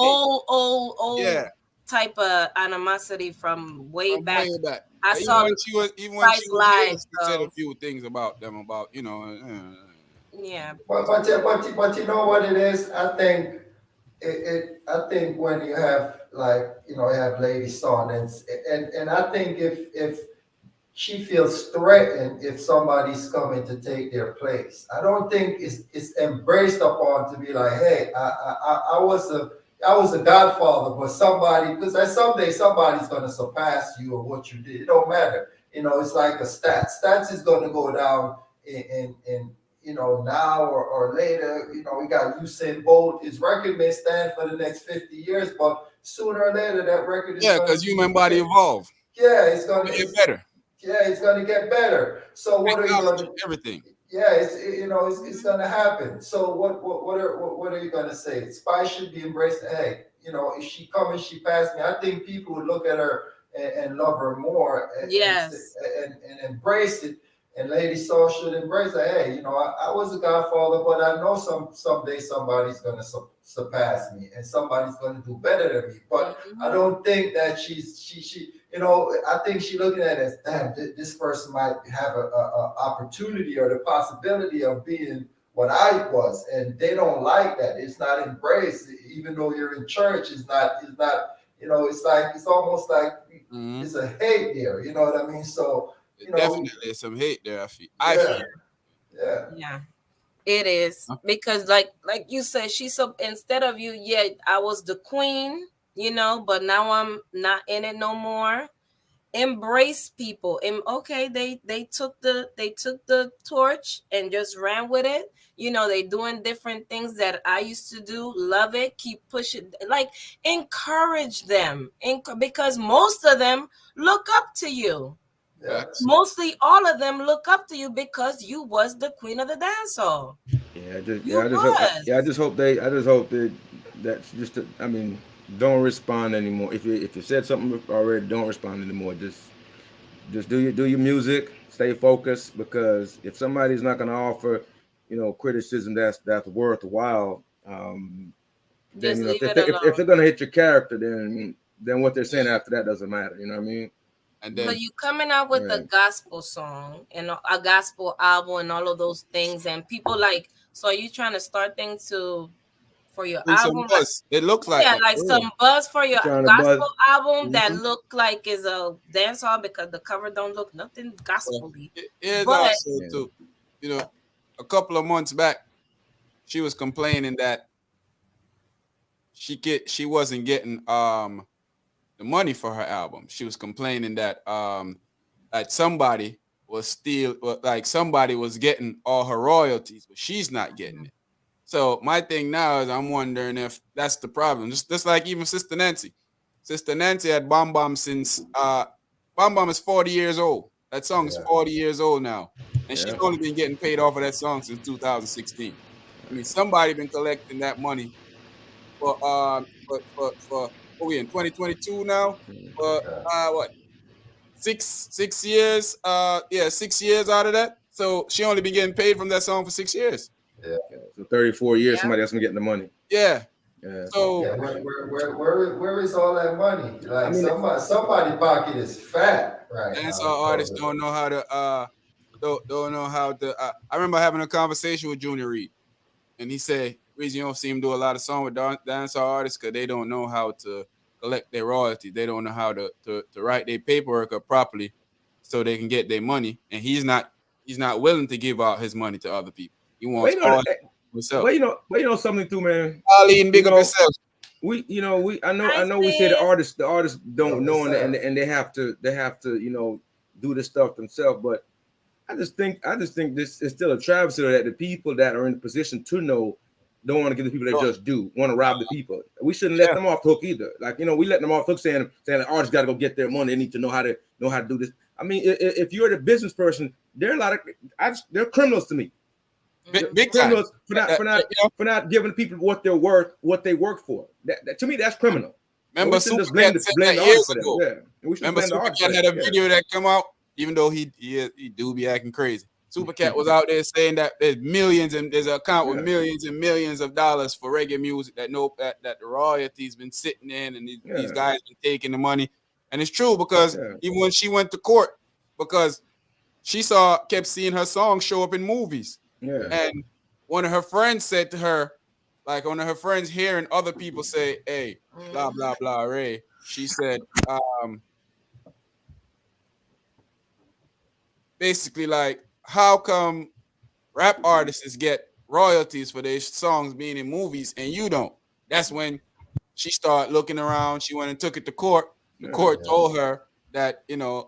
old Yeah, type of animosity from way from back. way back. I Even saw when she Spice was here, Live, she said a so few things about them yeah. But you know what it is? I think I think when you have like you have Lady Song and I think if she feels threatened if somebody's coming to take their place. I don't think it's embraced upon to be like, hey, I was a godfather, but somebody because someday somebody's gonna surpass you or what you did. It don't matter. It's like a stats. Stats is gonna go down in now or later. We got Usain Bolt. His record may stand for the next 50 years, but sooner or later that record is yeah, gonna because be human body evolve. yeah, it's gonna They get better. yeah, it's gonna get better. So what are you Technology, gonna? everything. Yeah, it's gonna happen. So what are you gonna say? Spy should be embraced. Hey, if she come and she passed me, I think people would look at her and love her more Yes. and embrace it. And Lady Saw should embrace it. Hey, I was a godfather, but I know someday somebody's gonna surpass me, and somebody's gonna do better than me. But I don't think that she I think she looking at it as, damn, this person might have a opportunity or the possibility of being what I was, and they don't like that. It's not embraced, even though you're in church. It's not. It's almost like Mm-hmm. it's a hate there. You know what I mean? So Definitely some hate there. I yeah, feel. yeah, Yeah. It is Huh? because like you said, she's so instead of you, yeah, I was the queen, but now I'm not in it no more. Embrace people and okay, they took the torch and just ran with it. They doing different things that I used to do. Love it, keep pushing, like encourage them, because most of them look up to you. yeah. Facts. Mostly all of them look up to you because you was the queen of the dance hall. You was. I just hope that that's just I mean, don't respond anymore. If you said something already, don't respond anymore. Just do your music, stay focused, because if somebody's not going to offer, criticism that's worthwhile, then Just leave if it if they're alone. going to hit your character, then what they're saying Yeah. after that doesn't matter. You know what I mean? And But then you coming out with a Right. gospel song and a gospel album and all of those things, and people like, so are you trying to start things for your bring some album? buzz. It looks like Yeah, that. like For real. some buzz for your Trying to buzz. gospel album that Mm-hmm. look like is a dance hall because the cover don't look nothing Well, gospely. here's But also Yeah. too, a couple of months back, she was complaining that she wasn't getting the money for her album. She was complaining that somebody was getting all her royalties, but she's not getting it. So my thing now is I'm wondering if that's the problem. Just like even Sister Nancy. Sister Nancy had Bomb Bomb since Bomb Bomb is 40 years old. That song is Yeah. 40 years old now. And she's Yeah. only been getting paid off of that song since 2016. I mean, somebody been collecting that money for what we in 2022 now? For Yeah. what, 6 years? Yeah, 6 years out of that. So she only been getting paid from that song for 6 years. Yeah. Yeah. So 34 years, yeah, somebody else been getting the money. Yeah. Yeah. So Yeah, where is all that money? I Like mean, somebody pocket is fat right now dancehall because artists of don't know how to don't know how to I remember having a conversation with Junior Reed, and he said reason you don't see him do a lot of song with dancehall artists because they don't know how to collect their royalty. They don't know how to write their paperwork up properly so they can get their money. And he's not willing to give out his money to other people. He But wants you know, all himself. but you know something too, man. Arlene, You big up know, yourself. I Hi, know we say sis. the artists Yo, don't know, what's and up? they have to do this stuff themselves. But I just think this is still a travesty that the people that are in the position to know don't want to give the people that Oh, just do want to rob the people. We shouldn't let yeah, them off the hook either. Like we let them off the hook saying the artists got to go get their money. They need to know how to do this. I mean, if you're the business person, there are a lot of they're criminals to me. big, They're big time. criminals for not giving people what they're worth, what they work for. To me, that's criminal. And Remember, we shouldn't just Supercat said blame that the artist years for that. ago. Yeah, and we shouldn't Remember, blame the artist for Supercat that. had a Yeah, video that come out, even though he do be acting crazy. Supercat was out there saying that there's millions and there's an account with yeah, millions and millions of dollars for reggae music that the royalties been sitting in, and these yeah, guys been taking the money. And it's true because yeah, even when she went to court, because kept seeing her song show up in movies, yeah, and one of her friends said to her, like one of her friends hearing other people say, "Hey, blah blah blah, Ray." She said, basically like, how come rap artists get royalties for their songs being in movies and you don't? That's when she started looking around. She went and took it to court. The yeah, court Yeah, told her that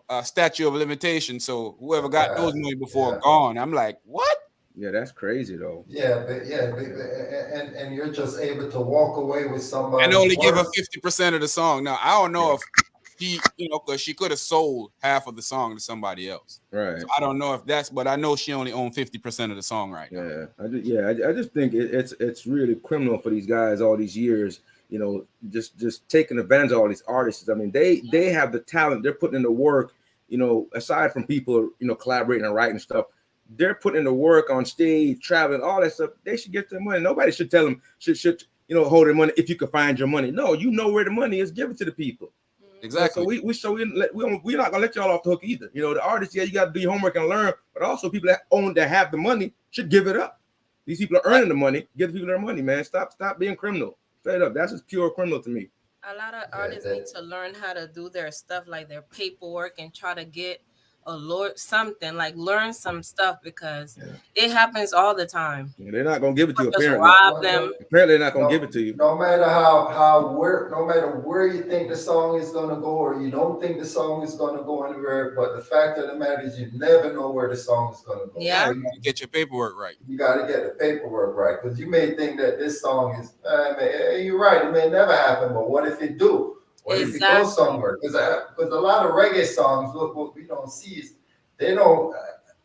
a statute of limitation. So whoever got those money before yeah. gone. I'm like, what? yeah. That's crazy though. And you're just able to walk away with And somebody's only give her worth. 50% of the song. Now I don't know Yeah, if because she could have sold half of the song to somebody else. So right. I don't know if but I know she only owned 50% of the song right now. I just think it's really criminal for these guys all these years. Just taking advantage of all these artists. I mean, they have the talent. They're putting in the work. Aside from people, collaborating and writing stuff, they're putting in the work on stage, traveling, all that stuff. They should get their money. Nobody should tell them should hold their money if you can find your money. No, you know where the money is. Give it to the people. So Exactly. we're not gonna let y'all off the hook either. The artists, yeah, you got to do your homework and learn, but also people that have the money should give it up. These people are Right. earning the money. Give the people their money, man. Stop being criminal. Straight up, that's just pure criminal to me. A lot of Yeah, artists need to learn how to do their stuff, like their paperwork, and try to get a lawyer, something like learn some stuff because Yeah. it happens all the time. Yeah, they're not gonna give it to you. People just Apparently, rob no, them. no, apparently they're not gonna give no, it to you. no matter no matter where you think the song is gonna go, or you don't think the song is gonna go anywhere. But the fact of the matter is, you never know where the song is gonna go. Yeah, Yeah, you gotta get your paperwork right. You got to get the paperwork right, because you may think that this song is. You're right. It may never happen, but what if it do? What if it goes exactly. somewhere? Because a lot of reggae songs, what we don't see is they don't.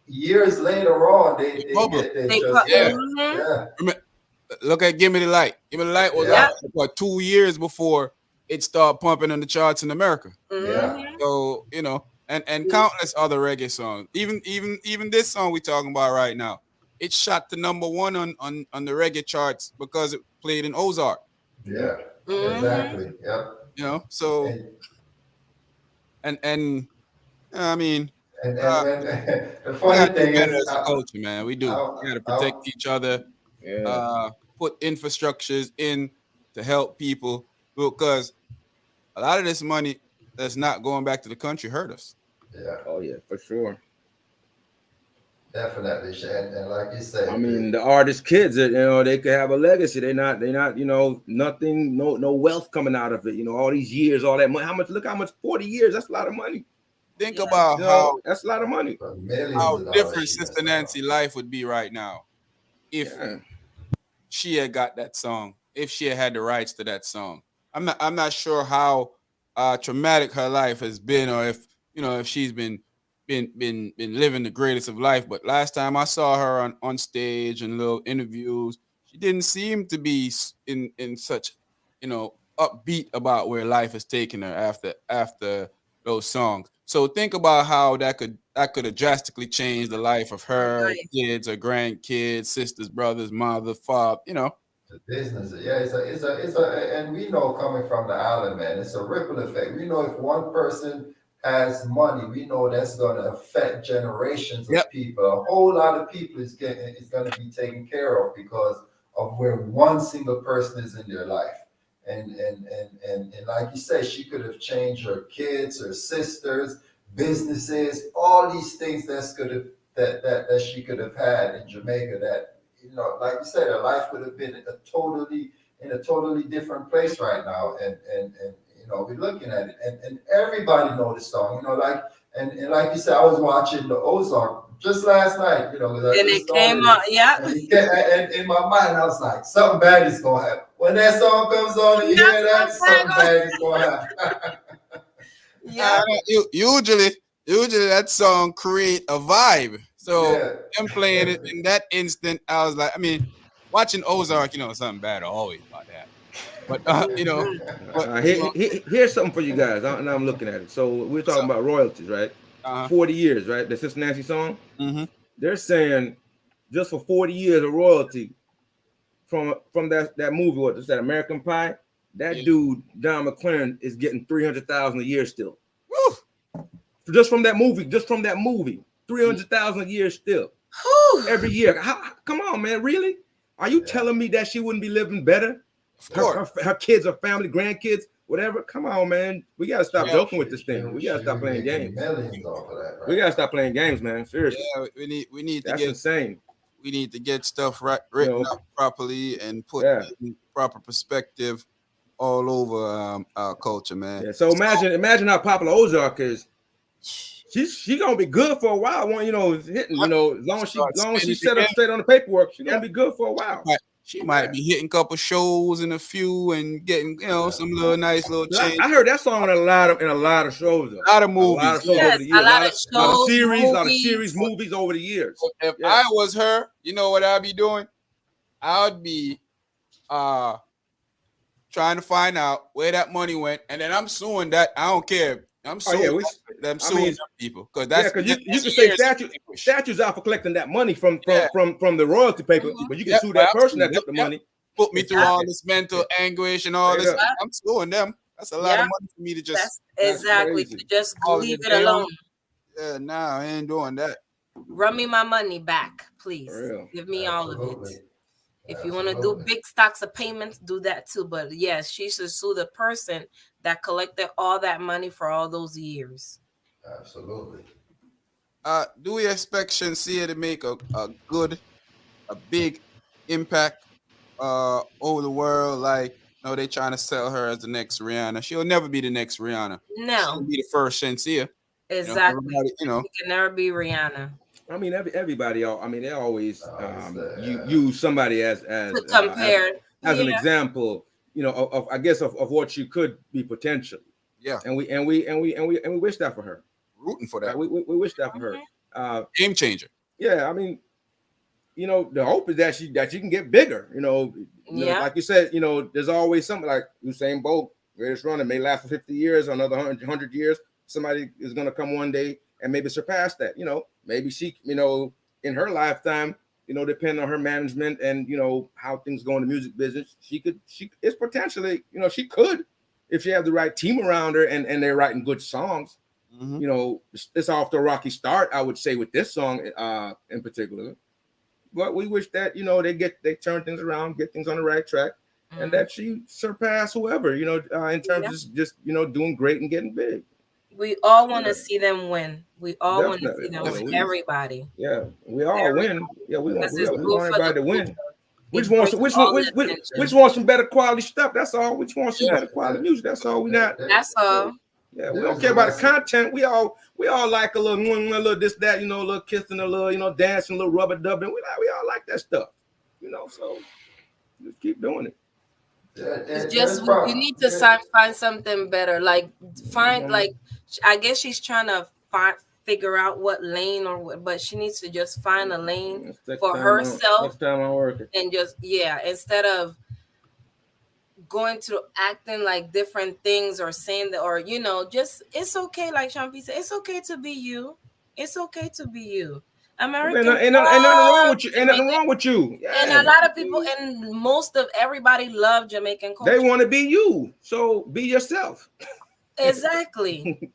Years later on, They they bubble. get they They just put. Yeah. Mm-hmm. yeah, Look at Give Me the Light. Give Me the Light was out Yep. yeah, for 2 years before it started pumping in the charts in America. yeah, Mm-hmm. So, and countless other reggae songs. Even this song we talking about right now. It shot to number one on the reggae charts because it played in Ozark. Yep. yeah, Mm-hmm. exactly. Yep. So And and I mean, and uh, when the we funny gotta do thing better is, as a culture, man. We do. We gotta I, protect each other, Yeah. put infrastructures in to help people because a lot of this money that's not going back to the country hurt us. yeah, Oh yeah, for sure. definitely. And like you I say, mean, the artist kids, they could have a legacy. They're not, nothing, no wealth coming out of it. All these years, all that money. Look how much, 40 years. That's a lot of money. Think Yeah. about how That's a lot of money. millions how of dollars different she Sister missed out on. Nancy life would be right now if Yeah. she had got that song, if she had the rights to that song. I'm not sure how traumatic her life has been, or if she's been living the greatest of life. But last time I saw her on stage and little interviews, she didn't seem to be in such upbeat about where life has taken her after those songs. So think about how that could have drastically changed the life of Her her life. kids, her grandkids, sisters, brothers, mother, father. The business, yeah, and we know coming from the island, man, it's a ripple effect. We know if one person has money, we know that's going to affect generations Yep. of people. A whole lot of people is going to be taken care of because of where one single person is in their life. And like you said, she could have changed her kids, her sisters, businesses, all these things that she could have had in Jamaica. That, like you said, her life would have been in a totally different place right now. And we're looking at it, and everybody know the song. And like you said, I was watching the Ozark just last night. Because I And just it came started it. out, yeah. And in my mind, I was like, something bad is gonna happen. When that song comes on and you Yeah, hear that, something bad is gonna happen. yeah. Usually that song create a vibe. So Yeah. them playing it in that instant, I was like, I mean, watching Ozark, something bad always about to happen. But Mhm. but Here's something for you guys. Now I'm looking at it. So we're what's talking up? about royalties, right? Uh-huh. 40 years, right? The Cincinnati song. Mm-hmm. They're saying just for 40 years of royalty from that movie, what is that, American Pie? That Yeah. dude, Don McLaren, is getting 300,000 a year still. Woo! Just from that movie, 300,000 a year still. Whew. Every year. Come on, man, really? Are you telling me that she wouldn't be living better? Of course. Her kids, her family, grandkids, whatever. Come on, man. We gotta stop Yeah. joking with this thing. We gotta stop playing games. Millions off of that, right? We gotta stop playing games, man. Seriously, Yeah, we need to that's get insane. we need to get stuff written up properly and put Yeah. in proper perspective all over our culture, man. Yeah. So imagine how popular Ozark is. She gonna be good for a while. Hitting. As long as she set up straight on the paperwork, she's gonna be good for a while. She might be hitting a couple shows in a few and getting some little nice little change. I heard that song in a lot of shows. A lot of movies. A lot of shows Yes, over the years. a lot of A lot of shows, series, a lot of movies. series, movies over the years. If Yeah. I was her, you know what I'd be doing? I would be trying to find out where that money went, and then I'm suing that. I don't care. I'm suing them people because that's because you can say statues out for collecting that money from the royalty paper, but you can sue that person that took the money. Put me through all this mental anguish and all this. I'm suing them. That's a lot of money for me to just exactly to just leave it alone. Yeah, nah, I ain't doing that. Run me my money back, please. Give me all of it. If you want to do big stocks of payments, do that too. But yes, she should sue the person that collected all that money for all those years. Absolutely. Do we expect Shenseea to make a big impact over the world? Like, they trying to sell her as the next Rihanna. She'll never be the next Rihanna. No. She'll be the first Shenseea. Exactly. She can never be Rihanna. I mean, everybody. They always use somebody as to compare as an example. Of I guess of what she could be potentially. Yeah. And we wish that for her. Rooting for that. We wish that for her. Game changer. Yeah, I mean, the hope is that she can get bigger. Like you said, there's always something like Usain Bolt, greatest runner, may last for 50 years, another 100 years. Somebody is going to come one day and maybe surpass that. Maybe she, in her lifetime, depending on her management and how things go in the music business, it's potentially, she could, if she have the right team around her and they're writing good songs. Mm-hmm. It's off to a rocky start, I would say, with this song in particular. But we wish that they turn things around, get things on the right track, and that she surpass whoever in terms of just doing great and getting big. We all want to see them win. We all want to see them win. Everybody. Yeah, we all win. Yeah, we want everybody to win. Which wants some better quality stuff. That's all. Which wants some better quality music. That's all we got. That's all. Yeah, we don't care about the content. We all like a little this, that, a little kissing, a little, dancing, a little rubber dubbing. We all like that stuff. So just keep doing it. It's just you need to find something better. Like I guess she's trying to figure out what lane but she needs to just find a lane for herself and just instead of going to acting like different things or saying that or just it's okay, like Shampi said, it's okay to be you. It's okay to be you. American ain't nothing wrong with you. Ain't nothing wrong with you. Yeah. And a lot of people and most of everybody love Jamaican culture. They want to be you, so be yourself. Exactly.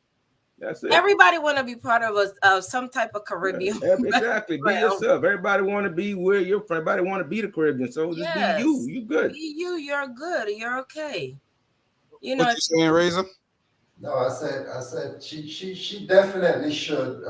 That's it. Everybody want to be part of some type of Caribbean. Yeah, exactly. Be yourself. Everybody want to be where you're from. Everybody want to be the Caribbean. So just be you. You good. Be you. You're good. You're okay. You know, What you saying, Razor? No, I said she definitely should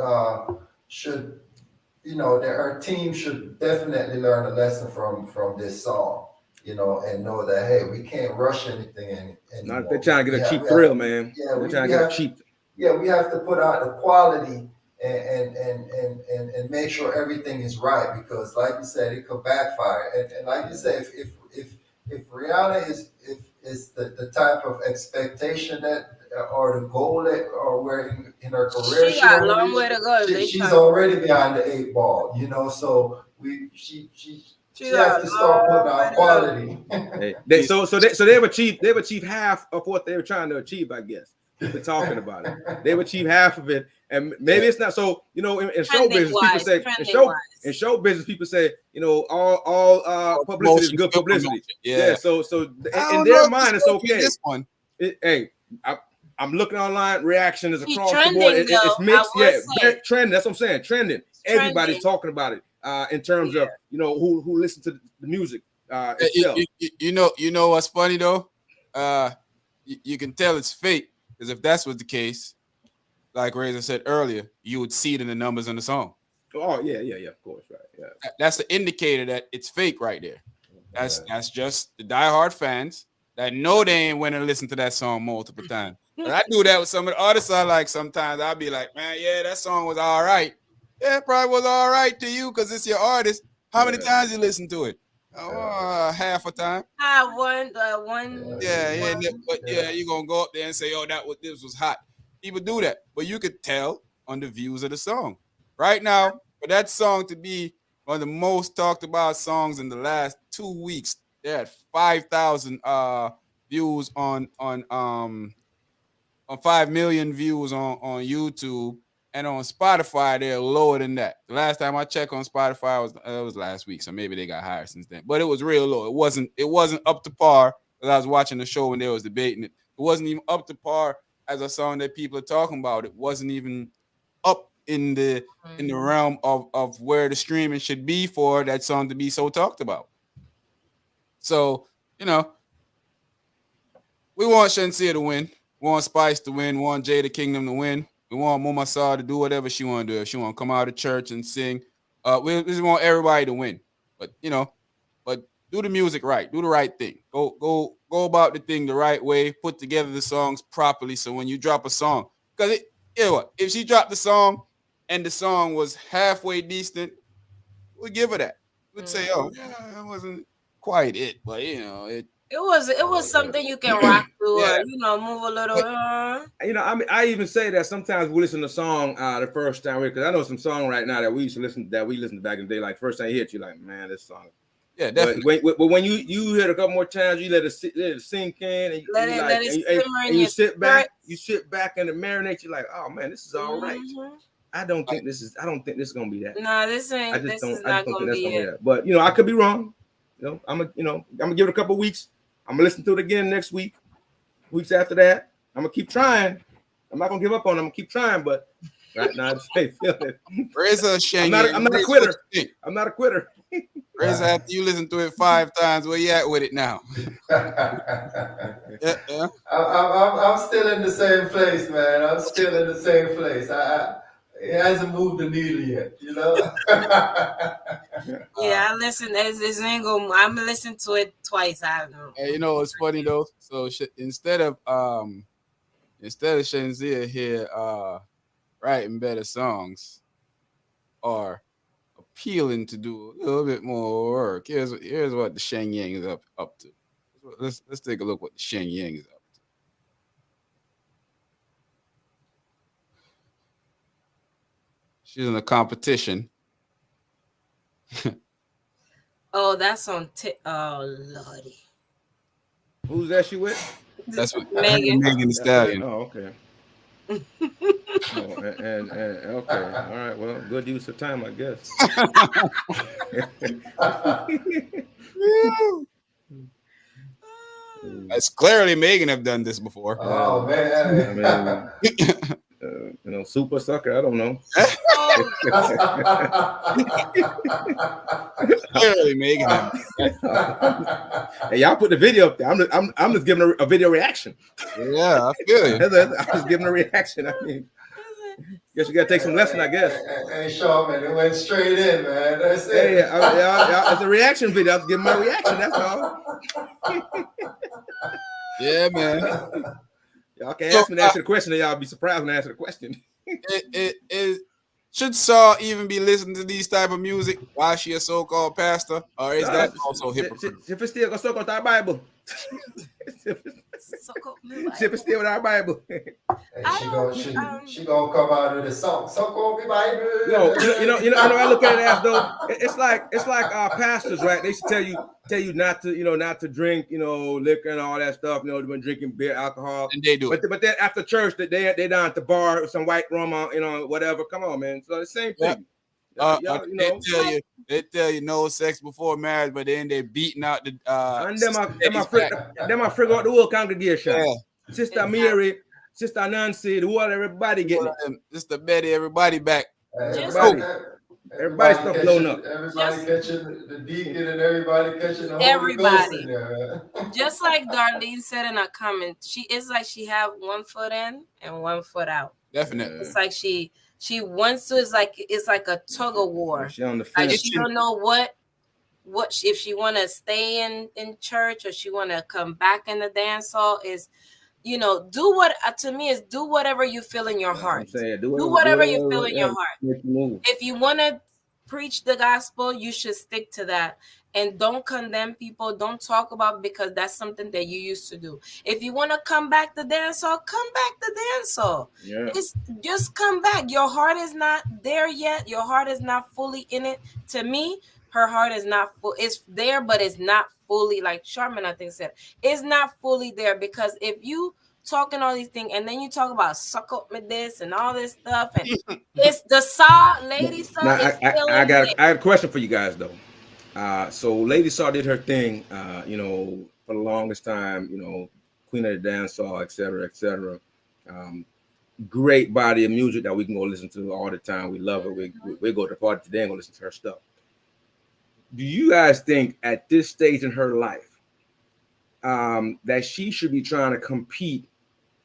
that her team should definitely learn a lesson from this song, and know that hey, we can't rush anything Not if they're anymore. trying to get a cheap thrill, man. Yeah, They're trying we to get a have cheap. we have to put out the quality and make sure everything is right, because like you said, it could backfire. And like you said, if Rihanna is the type of expectation that or the goal that or where in her career she she got a want to long reach, way to go. If they she's trying, already behind the eight ball, so she she got has a to start putting long way out to go. quality. Hey, they've achieved half of what they were trying to achieve, I guess. We're talking about it. They've achieved half of it, and maybe it's not so. In show Trending business, people wise, say trending wise. in show business, people say all publicity is Promotion, good still publicity. promotion. Yeah. Yeah. So I in don't know their if it's mind, it's gonna be okay. this one. Hey, I'm looking online. Reaction is She's across the board. trending It's though. I mixed. would Yeah, say trending. That's what I'm saying. Trending. Everybody's trending. talking about it. In terms of who listens to the music itself. You know what's funny though? You can tell it's fake, because if that's was the case, like Razor said earlier, you would see it in the numbers in the song. Oh yeah, of course, right. Yeah. That's the indicator that it's fake right there. That's just the diehard fans that know they ain't went and listened to that song multiple times. But I do that with some of the artists I like. Sometimes I'll be like, man, yeah, that song was all right. Yeah, it probably was all right to you because it's your artist. How many times you listen to it? Half a time. One. Yeah, but yeah, you're gonna go up there and say, oh, this was hot. People do that, but you could tell on the views of the song. Right now, for that song to be one of the most talked about songs in the last 2 weeks, they're at 5,000 views on 5 million views on YouTube, and on Spotify they're lower than that. The last time I checked on Spotify was last week, so maybe they got higher since then. But it was real low. It wasn't up to par, because I was watching the show when they was debating it. It wasn't even up to par as a song that people are talking about. It wasn't even up in the realm of where the streaming should be for that song to be so talked about. So, we want Shenseea to win. We want Spice to win. We want Jada Kingdom to win. We want Muma Saw to do whatever she want to do. If she want to come out of church and sing, we just want everybody to win. But do the music right. Do the right thing. Go about the thing the right way. Put together the songs properly. So when you drop a song, because if she dropped the song and the song was halfway decent, we'd give her that. We'd say, oh, yeah, it wasn't quite it, but it. It was something you can rock to, Yeah. or move a little. I even say that sometimes we listen to a song the first time, because I know some song right now that we listened to back in the day. Like first time you hit, you're like, man, this song. Yeah, definitely. But when you hear it a couple more times, you let it sink in, and you sit back, and it marinates. You're like, oh man, this is all right. I don't think this is gonna be that. No, this ain't. I just don't think that's gonna be that. But I could be wrong. I'm gonna give it a couple weeks. I'm gonna listen to it again next week. Weeks after that, I'm gonna keep trying. I'm not gonna give up on it. I'm gonna keep trying, but right now I just feel it. I'm not a quitter. I'm not a quitter. Razor, after you listen to it 5 times, where you at with it now? Yeah. I'm still in the same place, man. I'm still in the same place. It hasn't moved the needle yet, Yeah, I listen. This ain't go. I'm gonna listen to it twice. I don't know. And it's funny though. So instead of Shenseea here writing better songs or appealing to do a little bit more work, here's what the Sheng Yang is up to. Let's take a look what the Sheng Yang is up to. She's in a competition. Oh, that's on. Oh lordy. Who's that she with? That's what Megan. Megan Thee Stallion. Oh, okay. And okay, all right. Well, good use of time, I guess. It's clearly Megan have done this before. Oh man! I mean, super sucker. I don't know. Oh Clearly making him. Hey, y'all put the video up there. I'm just giving a video reaction. Yeah, I feel you. I'm just giving a reaction. I mean, guess you gotta take some lesson, I guess. Hey, Shaw, man, it went straight in, man. That's it. Hey, it's a reaction video. I was giving my reaction. That's all. Yeah, man. Y'all can So, ask me to answer the question, and y'all be surprised when I answer the question. it should Saw even be listening to these type of music while she a so-called pastor, or is that also hypocritical? If it's still so with our Bible. If it's still with our Bible. Hey, she gonna come out of the song. So call me Bible. I look at it as though it's like pastors, right? They should tell you not to drink, liquor and all that stuff. When drinking beer, alcohol, And they do it. But then after church, they down at the bar with some white rum, whatever. Come on, man. So the same thing. They tell you no sex before marriage, but then they beating out the and them I figure out the whole congregation. Yeah. Sister Mary, Sister Nancy, the whole everybody getting it. Sister Betty, everybody back. Everybody stuff blown up. Everybody catching the deacon and everybody catching the Holy Everybody. Ghost in there. Just like Darlene said in a comment, it's like she have one foot in and one foot out. Definitely. It's like she wants to. It's like a tug of war. She on the Like fence. she don't know if she want to stay in church or she want to come back in the dance hall. Is do what to me is do whatever you feel in your heart. Do whatever you feel in your heart. If you want to preach the gospel, you should stick to that. And don't condemn people. Don't talk about because that's something that you used to do. If you want to come back to dance hall, come back to dance hall. Yeah. It's just come back. Your heart is not there yet. Your heart is not fully in it. To me, her heart is not full. It's there, but it's not fully, like Sharman, I think said, it's not fully there. Because if you talking all these things and then you talk about suck up with this and all this stuff, and it's the saw, Lady Saw. Now, I got a question for you guys though. So Lady Saw did her thing, for the longest time, Queen of the Dance Hall, et cetera, et cetera. Great body of music that we can go listen to all the time. We love it. We go to the party today and go listen to her stuff. Do you guys think at this stage in her life that she should be trying to compete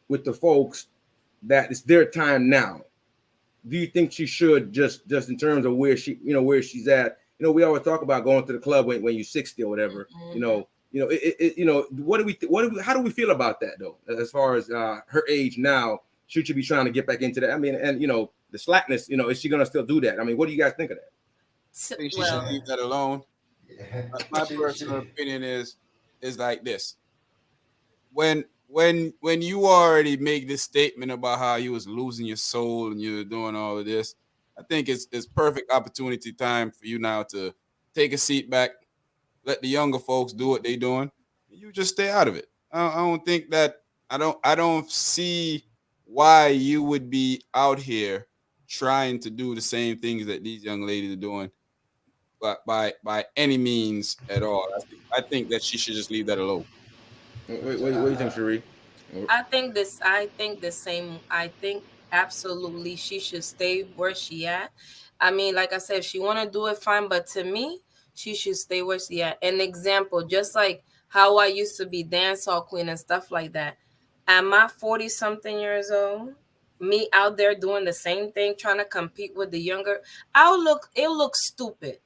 with the folks that it's their time now? Do you think she should just in terms of where she's at? We always talk about going to the club when you're 60 or whatever. How do we feel about that though? As far as her age now, should she be trying to get back into that? I mean, and the slackness, is she gonna still do that? I mean, what do you guys think of that? I think she should leave that alone. My personal opinion is like this. When you already make this statement about how you was losing your soul and you're doing all of this, I think it's perfect opportunity time for you now to take a seat back, let the younger folks do what they're doing. You just stay out of it. I don't think that I don't see why you would be out here trying to do the same things that these young ladies are doing, but by any means at all. I think that she should just leave that alone. What do you think, Cherie? I think the same. I think absolutely she should stay where she at. I mean, like I said, if she want to do it, fine. But to me, she should stay where she at. An example, just like how I used to be dance hall queen and stuff like that. At my 40-something years old, me out there doing the same thing, trying to compete with the younger, it looks stupid.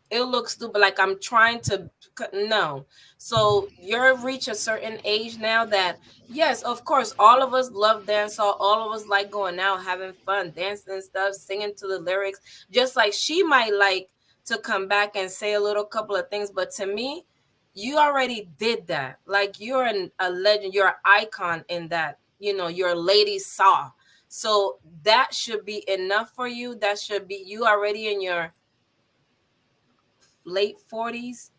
It looks stupid, like I'm trying to, no. So you're reach a certain age now that, yes, of course, all of us love dancehall. All of us like going out, having fun, dancing and stuff, singing to the lyrics. Just like she might like to come back and say a little couple of things. But to me, you already did that. Like you're a legend, you're an icon in that, you're Lady Saw. So that should be enough for you. That should be, you already in your late 40s.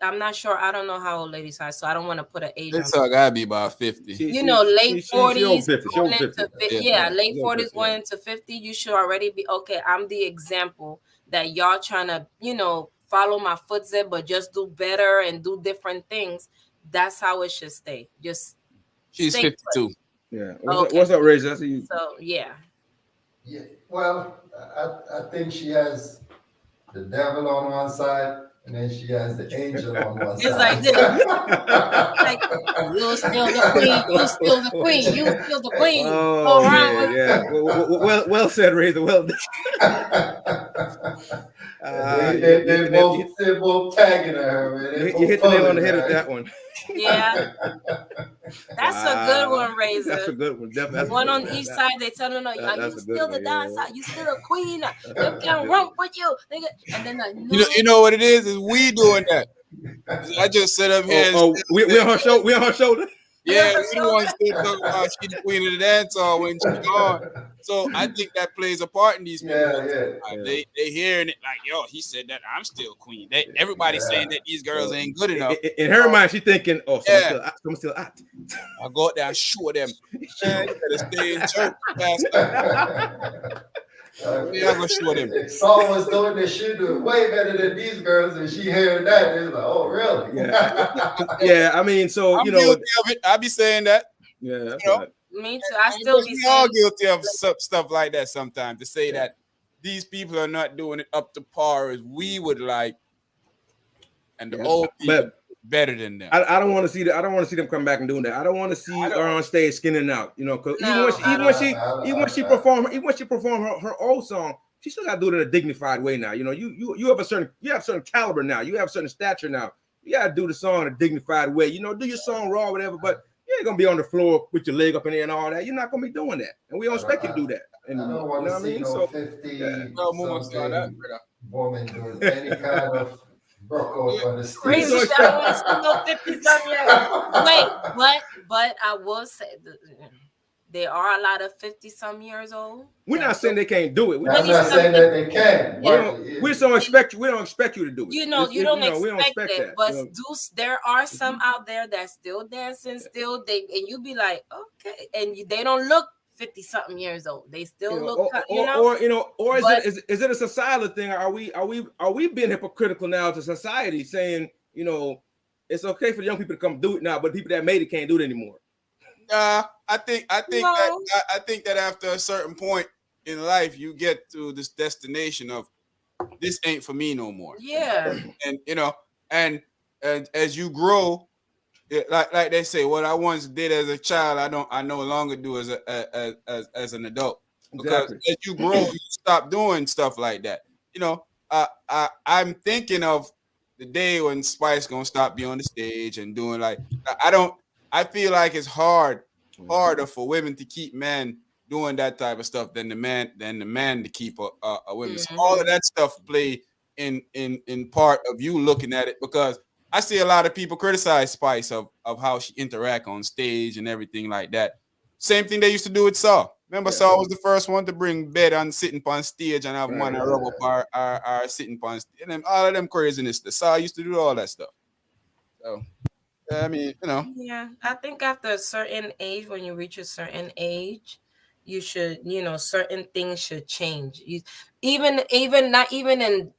I'm not sure. I don't know how old ladies are, so I don't want to put an age on it. Gotta be about 50. Late 40s. Late 40s 50, going into 50. You should already be okay. I'm the example that y'all trying to, follow my footsteps, but just do better and do different things. That's how it should stay. Just she's 52. Yeah. What's up, Razor? I see you. So yeah. Yeah. Well, I think she has the devil on one side, and then she has the angel on one It's side. like this. Like, you still the queen. You still the queen. You still the queen. Go Oh around man, with. yeah. Well said, Razor. Well done. they, You hit, they, you hit they the nail. both they both tagging her, man. They You both hit the nail on pulling the head with her. that one. Yeah, that's a good Wow, one, that's a Razor. good one. Definitely, that's a One good on one. each side. They tell them, "No, That's you a good still the one. dancer. Yeah, You still a queen. Them that's a can good one. romp with you." Nigga. And then like, You know, no. you know what it is we doing that. I just sit up here and We on her shoulder. We on her shoulder. We're yeah, her we the shoulder. ones still talking about she the queen of the dance hall when she gone. So I think that plays a part in these people. Yeah, yeah. They hearing it like, yo, he said that I'm still queen. Everybody's saying Yeah. that these girls So, ain't good enough. in her mind, she's thinking, "Oh, Yeah, someone still hot." I go out there and show them. Man, you better stay in church, pastor. Yeah, I go show them. If Saul was doing this, she do it way better than these girls, and she hearing that, it's like, oh, really? Yeah. I mean, so I'm guilty of it. I be saying that. yeah, that's You know, right. Me too. I I still guess be we all saying. guilty of stuff like that sometimes. To say that these people are not doing it up to par as we would like, and the old people better than them. I don't want to see that. I don't want to see them come back and doing that. I don't want to see her on stage skinning out. You know, because No, even when she perform her old song, she still got to do it in a dignified way now. You know, you have certain caliber now. You have certain stature now. You got to do the song in a dignified way. You know, do your song raw, or whatever. But you ain't gonna be on the floor with your leg up in there and all that. You're not gonna be doing that, and we don't expect you to do that anymore. I don't want to see no 50-something woman doing any kind of broke out on the stage. Crazy. I don't want to see no 50-something years. Wait, but I will say there are a lot of 50-some years old. We're not saying they can't do it. I'm not saying that they can. We just don't expect you. We don't expect you to do it. You know, you don't we don't expect it. that. But there are some out there that's still dancing, and you be like, okay, and they don't look 50-something years old. They still look, or is it a societal thing? Are we being hypocritical now to society, saying, you know, it's okay for the young people to come do it now, but people that made it can't do it anymore? I think that after a certain point in life, you get to this destination of this ain't for me no more. Yeah. And you know, and as you grow, like they say, what I once did as a child, I no longer do as an adult. Because as you grow, you stop doing stuff like that. You know, I'm thinking of the day when Spice gonna stop being on the stage and doing like I feel like it's harder for women to keep men doing that type of stuff than the man to keep a woman. So all of that stuff play in part of you looking at it, because I see a lot of people criticize Spice of how she interact on stage and everything like that. Same thing they used to do with Saw. Remember, Saw was the first one to bring bed on sitting on stage and have one rub up our sitting on stage. And then all of them craziness. The Saw used to do all that stuff. So I mean, you know. Yeah, I think after a certain age, when you reach a certain age, you should, certain things should change. Even not even in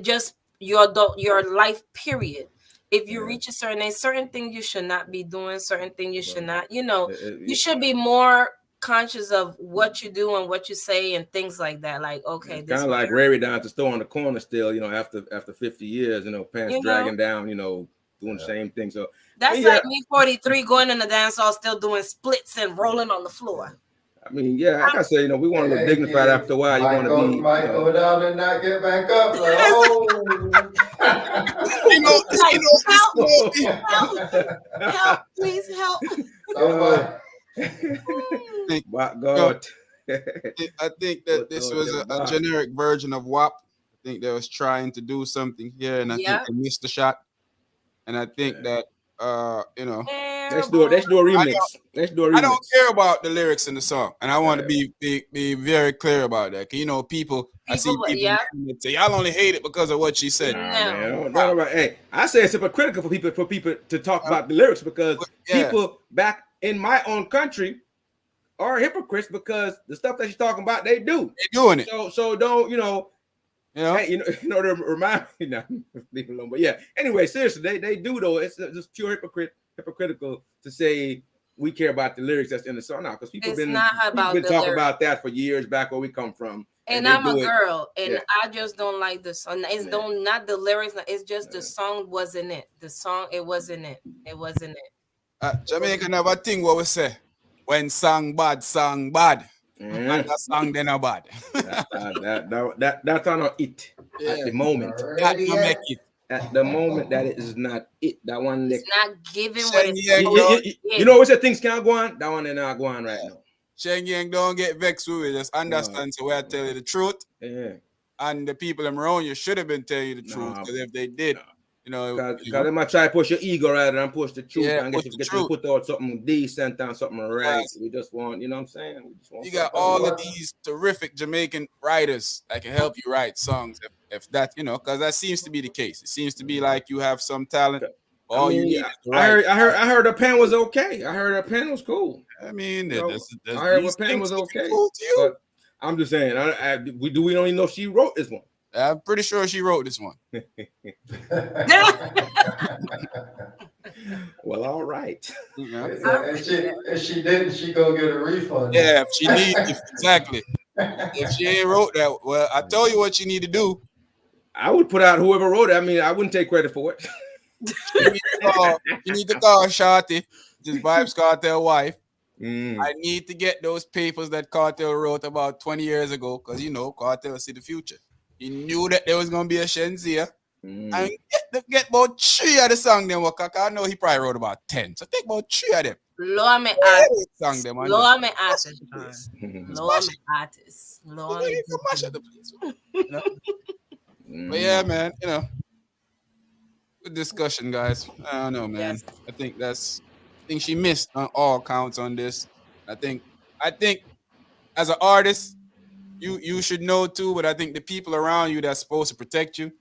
just your life period. If you reach a certain age, certain things you should not be doing, certain things you should not, you should be more conscious of what you do and what you say and things like that. Like, okay, kind of like Ray down at the store on the corner still, after 50 years, pants dragging down, doing the same thing. So that's like me 43 going in the dance hall still doing splits and rolling on the floor. I mean, like I said, we want to look dignified after a while. You want to be might go down and not get back up. Like, help, please help. My God. I think that this was a generic version of WAP. I think they was trying to do something here, and I think they missed the shot. And I think that let's do a remix. I don't care about the lyrics in the song, and I want to be very clear about that. People I see people say y'all only hate it because of what she said. Hey, I say it's hypocritical for people to talk about the lyrics, because people back in my own country are hypocrites, because the stuff that she's talking about, they do. They're doing it. So don't Hey, to remind me now, leave it alone. But yeah, anyway, seriously, they do though. It's just pure hypocritical to say we care about the lyrics that's in the song now, because people been talking about that for years back where we come from. And they I'm a do it. girl, and Yeah. I just don't like the song. It's Yeah. don't not the lyrics. It's just the song wasn't it. The song it wasn't it. It wasn't it. Jamaican have a thing what we say. When song bad. And Yeah. that song then a bad. That's not it at Yeah. the moment. That Already no make yet. it. At the moment, that is not it. That one, It's like, not giving what Sheng it's Yang supposed don't, to you give. know what the things can't go on? That one they not go on right now. Sheng Yang don't get vexed with it. Just No. understand so where I tell you the truth. Yeah. And the people around you should have been telling you the truth. No. Because if they did, No. you know, Cause they might try to push your ego rather than push the truth yeah, and push get the you to truth. put out something decent and something right. Because We just want, you know what I'm saying? We just want you got something. all of What? these terrific Jamaican writers that can help you write songs. If that, you know, because that seems to be the case. It seems to be like you have some talent. I All you mean, need is the right. I heard the pen was okay. I heard the pen was cool. I mean, You know, I heard these what pen things was look okay. cool to you. But I'm just saying, we don't even know if she wrote this one. I'm pretty sure she wrote this one. Well, all right. Yeah, If she didn't, she go get a refund. yeah, if she needs exactly. If she ain't wrote that, well, I tell you what you need to do. I would put out whoever wrote it. I mean, I wouldn't take credit for it. You need to call Shorty, his Vibes Cartel wife. Mm. I need to get those papers that Cartel wrote about 20 years ago, because you know Cartel see the future. He knew that there was gonna be a Shenseea. And get about 3 of the song them. I know he probably wrote about 10. So take about 3 of them. Lower me Yeah, artist. song them and Lower just me mash artist. up the place. Lower Smash me it. artist. You Lower don't me. need to mash up the place. You know? But yeah, man, you know, good discussion, guys. I don't know, man. Yes. I think she missed on all counts on this. I think as an artist, you should know too, but I think the people around you that's supposed to protect you,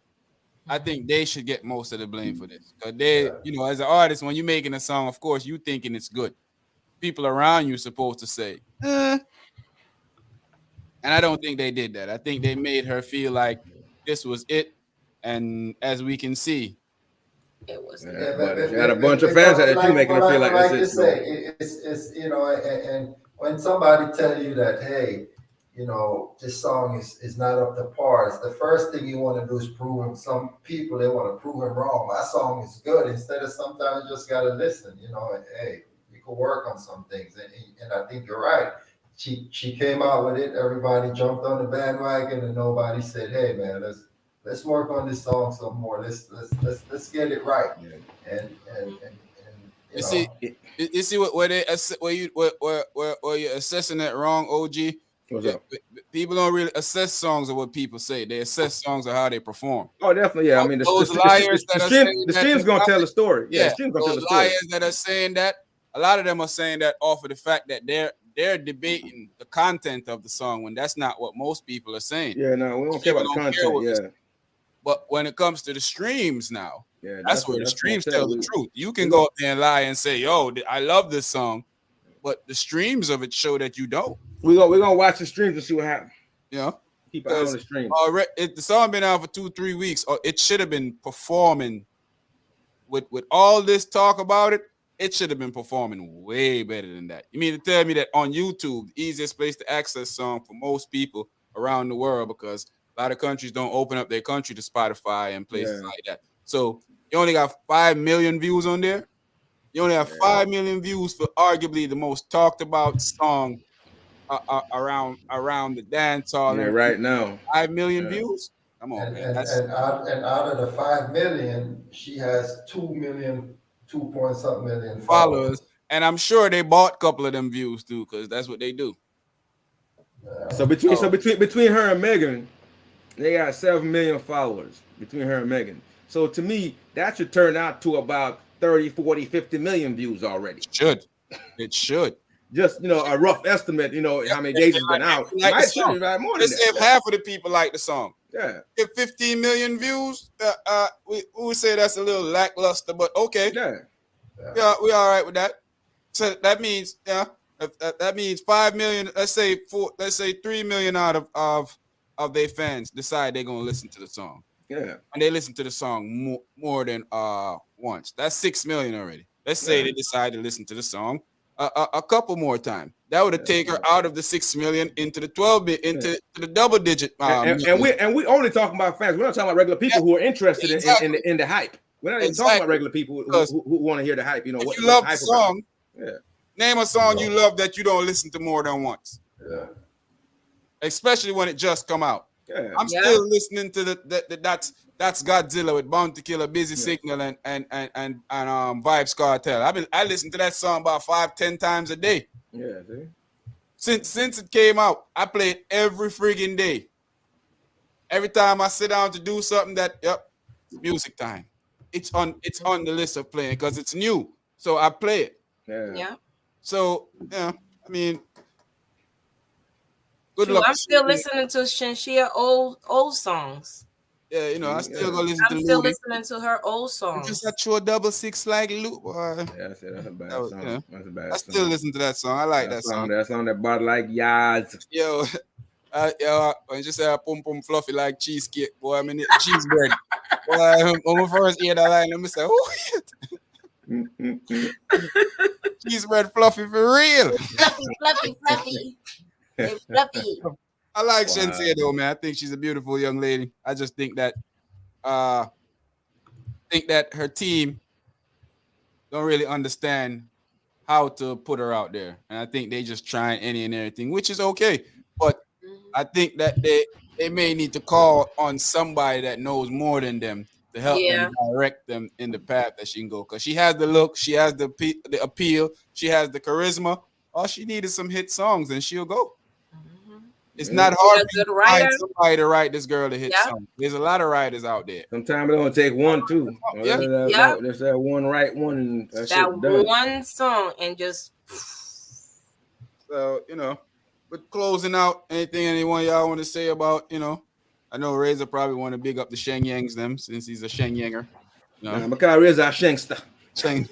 I think they should get most of the blame for this. Because they, you know, as an artist, when you're making a song, of course, you thinking it's good. People around you supposed to say, and I don't think they did that. I think they made her feel like this was it. And as we can see, It was Yeah, not. Yeah, but she had a bunch of fans that you making her feel like this like you is so. say, it's you know, and when somebody tell you that, hey, you know, this song is not up to par, it's the first thing you want to do is prove them. Some people they want to prove them wrong. My song is good. Instead of sometimes you just gotta listen. You know, and, hey, we could work on some things, and I think you're right. She came out with it. Everybody jumped on the bandwagon, and nobody said, hey, man, let's work on this song some more. Let's get it right. Yeah. And you you know. see, you see where they where you're assessing it wrong, OG. What's up? People don't really assess songs of what people say. They assess songs of how they perform. Oh, definitely. Yeah. I mean, Those liars that are saying the that, stream's gonna tell the story. Yeah, the yeah, stream's gonna tell those the story. liars that are saying that, a lot of them are saying that off of the fact that they're debating the content of the song when that's not what most people are saying. Yeah, no, we don't care People about the don't care content. what we Yeah, say. But when it comes to the streams now, yeah, that's where the that's streams gonna tell the truth. You can go up there and lie and say, "Yo, I love this song," but the streams of it show that you don't. we're gonna watch the streams and see what happens. You know, Keep an eye on the stream. the song been out for 2-3 weeks, or it should have been performing with all this talk about it. It should have been performing way better than that. You mean to tell me that on YouTube, the easiest place to access song for most people around the world, because a lot of countries don't open up their country to Spotify and places like that. So you only got 5 million views on there. You only have 5 million views for arguably the most talked about song around the dance hall. Yeah, And right now. 5 million views. Come on, man. And out of the 5 million, she has 2 million, 2 point something million Followers. followers. And I'm sure they bought a couple of them views too, because that's what they do. So between her and Megan, they got 7 million followers between her and Megan. So to me, that should turn out to about 30, 40, 50 million views already. It should. Just, a rough estimate, how many days it's been out. Like Might should be more than let's say if that. half of the people like the song. Yeah. If 15 million views, we would say that's a little lackluster, but okay. Yeah. We all right with that. So that means, that means 5 million. Let's say 3 million out of their fans decide they're gonna listen to the song. Yeah. And they listen to the song more than once. That's 6 million already. Let's say they decide to listen to the song a couple more times. That would have taken her out of the 6 million into the 12 into the double digit. And we only talking about fans. We're not talking about regular people who are interested in the hype. We're not even talking about regular people who want to hear the hype. You know, if what you love hype the song, yeah. Name a song you love that you don't listen to more than once. Yeah. Especially when it just come out. Yeah. I'm still listening to that's Godzilla with Bound to Kill, a Busy Signal, and Vibes Cartel. I listen to that song about 5-10 times a day. Yeah, see? Since it came out, I play it every friggin' day. Every time I sit down to do something it's music time. It's on the list of playing because it's new. So I play it. Yeah. So I mean, good luck. I'm still listening to Shenseea old songs. Yeah, you know, I still go listen to I'm still Louis. listening to her old songs. Just a true 66 like Luke, boy. Yeah, that's a bad song. That's a bad I still listen to that song. I like that song. That song that bought like yas. Yo, when you say pum pum fluffy like cheesecake, boy, I mean cheese bread. Boy, when we first hear that line, let me say, oh shit. Cheese bread fluffy for real. Fluffy. Fluffy. I like Shenseea though, man. I think she's a beautiful young lady. I just think that her team don't really understand how to put her out there. And I think they just try any and everything, which is okay. But I think that they may need to call on somebody that knows more than them to help them direct them in the path that she can go. Because she has the look, she has the appeal, she has the charisma. All she needs is some hit songs and she'll go. It's not hard to find somebody to write this girl a hit song. There's a lot of writers out there. Sometimes it don't take one, two. There's that one right one. And that one song and just. So, you know, but closing out, anyone y'all want to say about, you know, I know Razor probably want to big up the Sheng Yangs them since he's a Sheng Yanger. You know? Because Razor a Shengster. Sheng.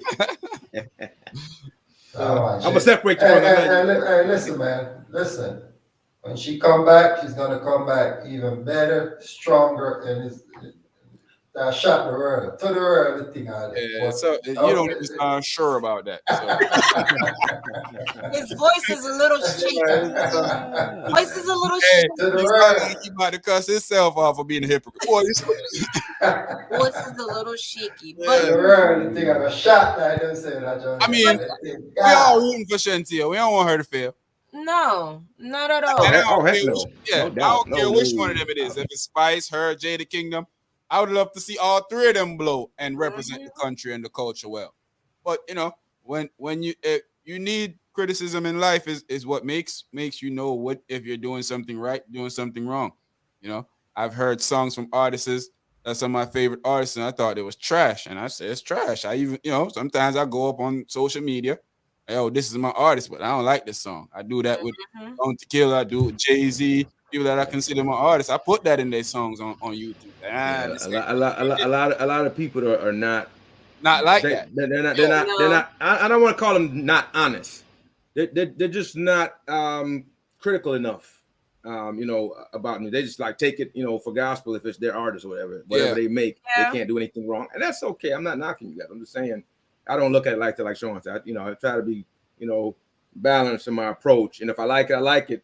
I'm going to separate you from hey, listen, man. Listen. When she come back, she's gonna come back even better, stronger, and I shot the world to the world. The thing out there. Yeah, so you don't even sound sure about that. So. His voice is a little shaky. Voice is a little shaky. He about to cuss himself off for being a hypocrite. Boy, voice is a little shaky. But the world, the thing I shot that. I mean, we all rooting for Shenseea. We don't want her to fail. No, not at all. I don't care which one of them it is. If it's Spice, her, Jada Kingdom, I would love to see all three of them blow and represent the country and the culture well. But you know, when you need criticism in life is what makes you know what if you're doing something right, doing something wrong. You know, I've heard songs from artists that's some of my favorite artists, and I thought it was trash, and I said it's trash. I even sometimes I go up on social media. Oh, this is my artist, but I don't like this song. I do that with Bound to Kill. I do it with Jay-Z, people that I consider my artists. I put that in their songs on YouTube. A lot of people are not like that. They're not. I don't want to call them not honest. They're just not critical enough. About me. They just like take it, for gospel if it's their artist or whatever they make. They can't do anything wrong, and that's okay. I'm not knocking you guys. I'm just saying. I don't look at it like that, like Sean said. I try to be, balanced in my approach. And if I like it, I like it,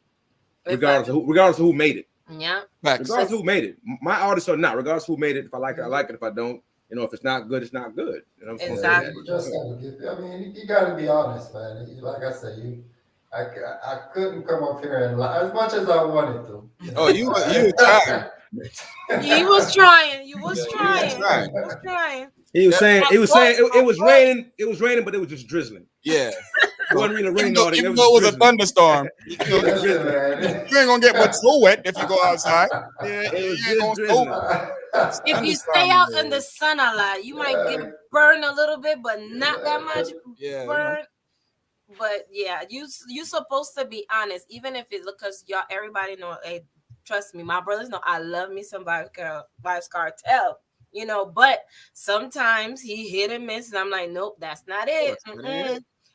regardless of who made it. Yeah. Regardless of who made it. My artists or not, regardless of who made it. If I like it, I like it. If I don't, if it's not good, it's not good. Exactly. You just gotta you gotta be honest, man. Like I said, I couldn't come up here and lie as much as I wanted to. Oh, you were trying. He was trying. You was trying. He was trying. He was saying it was raining. It was raining, but it was just drizzling. Yeah. It wasn't really raining all day. Even though it was a thunderstorm. You ain't gonna get much so wet if you go outside. Yeah, if you stay out in the sun a lot, you might get burned a little bit, but not that much burn. But yeah, you supposed to be honest, even if it's because y'all everybody know. Hey, trust me, my brothers know I love me some Vibes Cartel. But sometimes he hit and miss, and I'm like, nope, that's not it.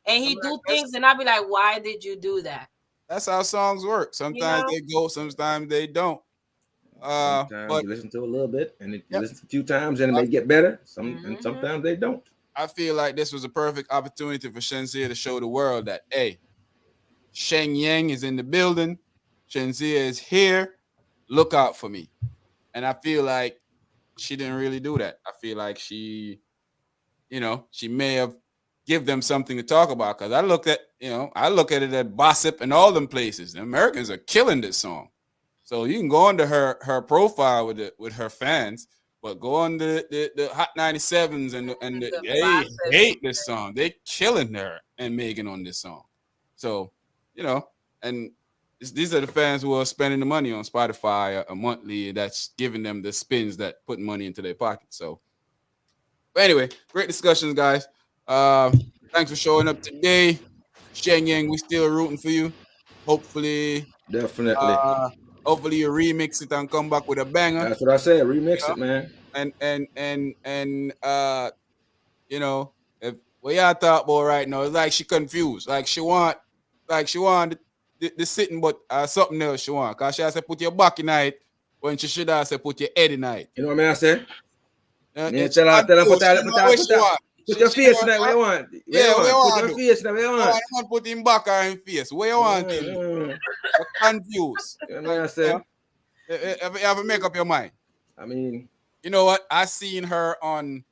And he do things, and I'll be like, why did you do that? That's how songs work. Sometimes they go, sometimes they don't. Sometimes you listen to a little bit, and you listen a few times, and it may get better. And sometimes they don't. I feel like this was a perfect opportunity for Shenseea to show the world that, hey, Sheng Yang is in the building. Shenseea is here. Look out for me. And I feel like she didn't really do that. I feel like she may have give them something to talk about. Because I look at it at Gossip and all them places. The Americans are killing this song. So you can go onto her profile with her fans, but go on the Hot 97s and they hate this song. They killing her and Megan on this song. So, and these are the fans who are spending the money on Spotify a monthly that's giving them the spins that put money into their pocket. So, but anyway, great discussions, guys. Thanks for showing up today. Sheng Yang, we still rooting for you. Hopefully, Definitely. uh, hopefully you remix it and come back with a banger. That's what I said. You Remix know? it, man. And you know, if what y'all talk about right now, it's like she confused. Like she want the sitting, but something else she want. Cause she has to put your back in it when she should have said put your head in it. You know what I mean? I say. And she Tell her, confused. She know what she want. put She your know face in it. What what. you want? Yeah, what you Put want your to do? face in it. What you I want? want to put him back or in face. What you want him? You're confused. You know what I say? You have to make up your mind. I mean, You know what? I seen her on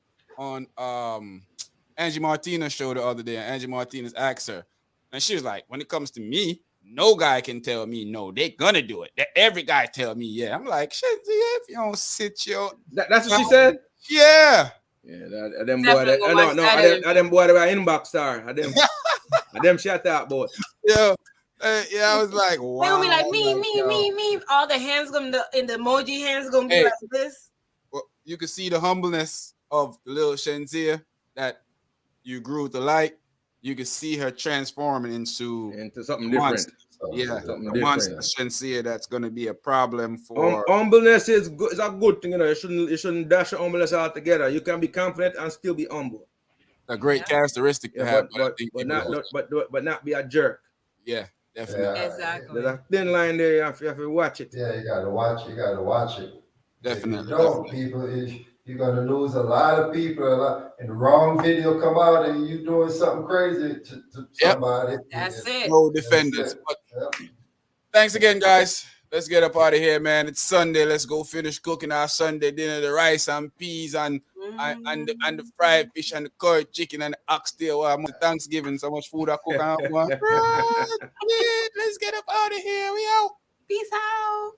Angie Martinez show the other day, and Angie Martinez asked her, and she was like, "When it comes to me, no guy can tell me no. They gonna do it. Every guy tell me yeah." I'm like, "Shit, if you don't sit your that's what she said. yeah." Yeah, them boy. Them boy that were inbox star. Them she talk about. Yeah, I was like, wow. They gonna be like me. All the hands gonna in the emoji hands gonna be like this. Well, you can see the humbleness of the little Shenseea that you grew to like. You can see her transforming into something different. Yeah, something a monster different. Shenseea that's gonna be a problem for humbleness is good. It's a good thing, You shouldn't dash your humbleness altogether. You can be confident and still be humble. A great characteristic to have, but not be a jerk. Yeah, definitely. Yeah, exactly. There's a thin line there. You have to watch it. Yeah, you gotta watch. You gotta watch it. Definitely. If you don't, you're gonna lose a lot of people. And the wrong video come out, and you doing something crazy to somebody. That's it. No defenders. But thanks again, guys. Let's get up out of here, man. It's Sunday. Let's go finish cooking our Sunday dinner: the rice and peas and the fried fish and the curry chicken and the oxtail. Thanksgiving, so much food I cook. Let's get up out of here. We out. Peace out.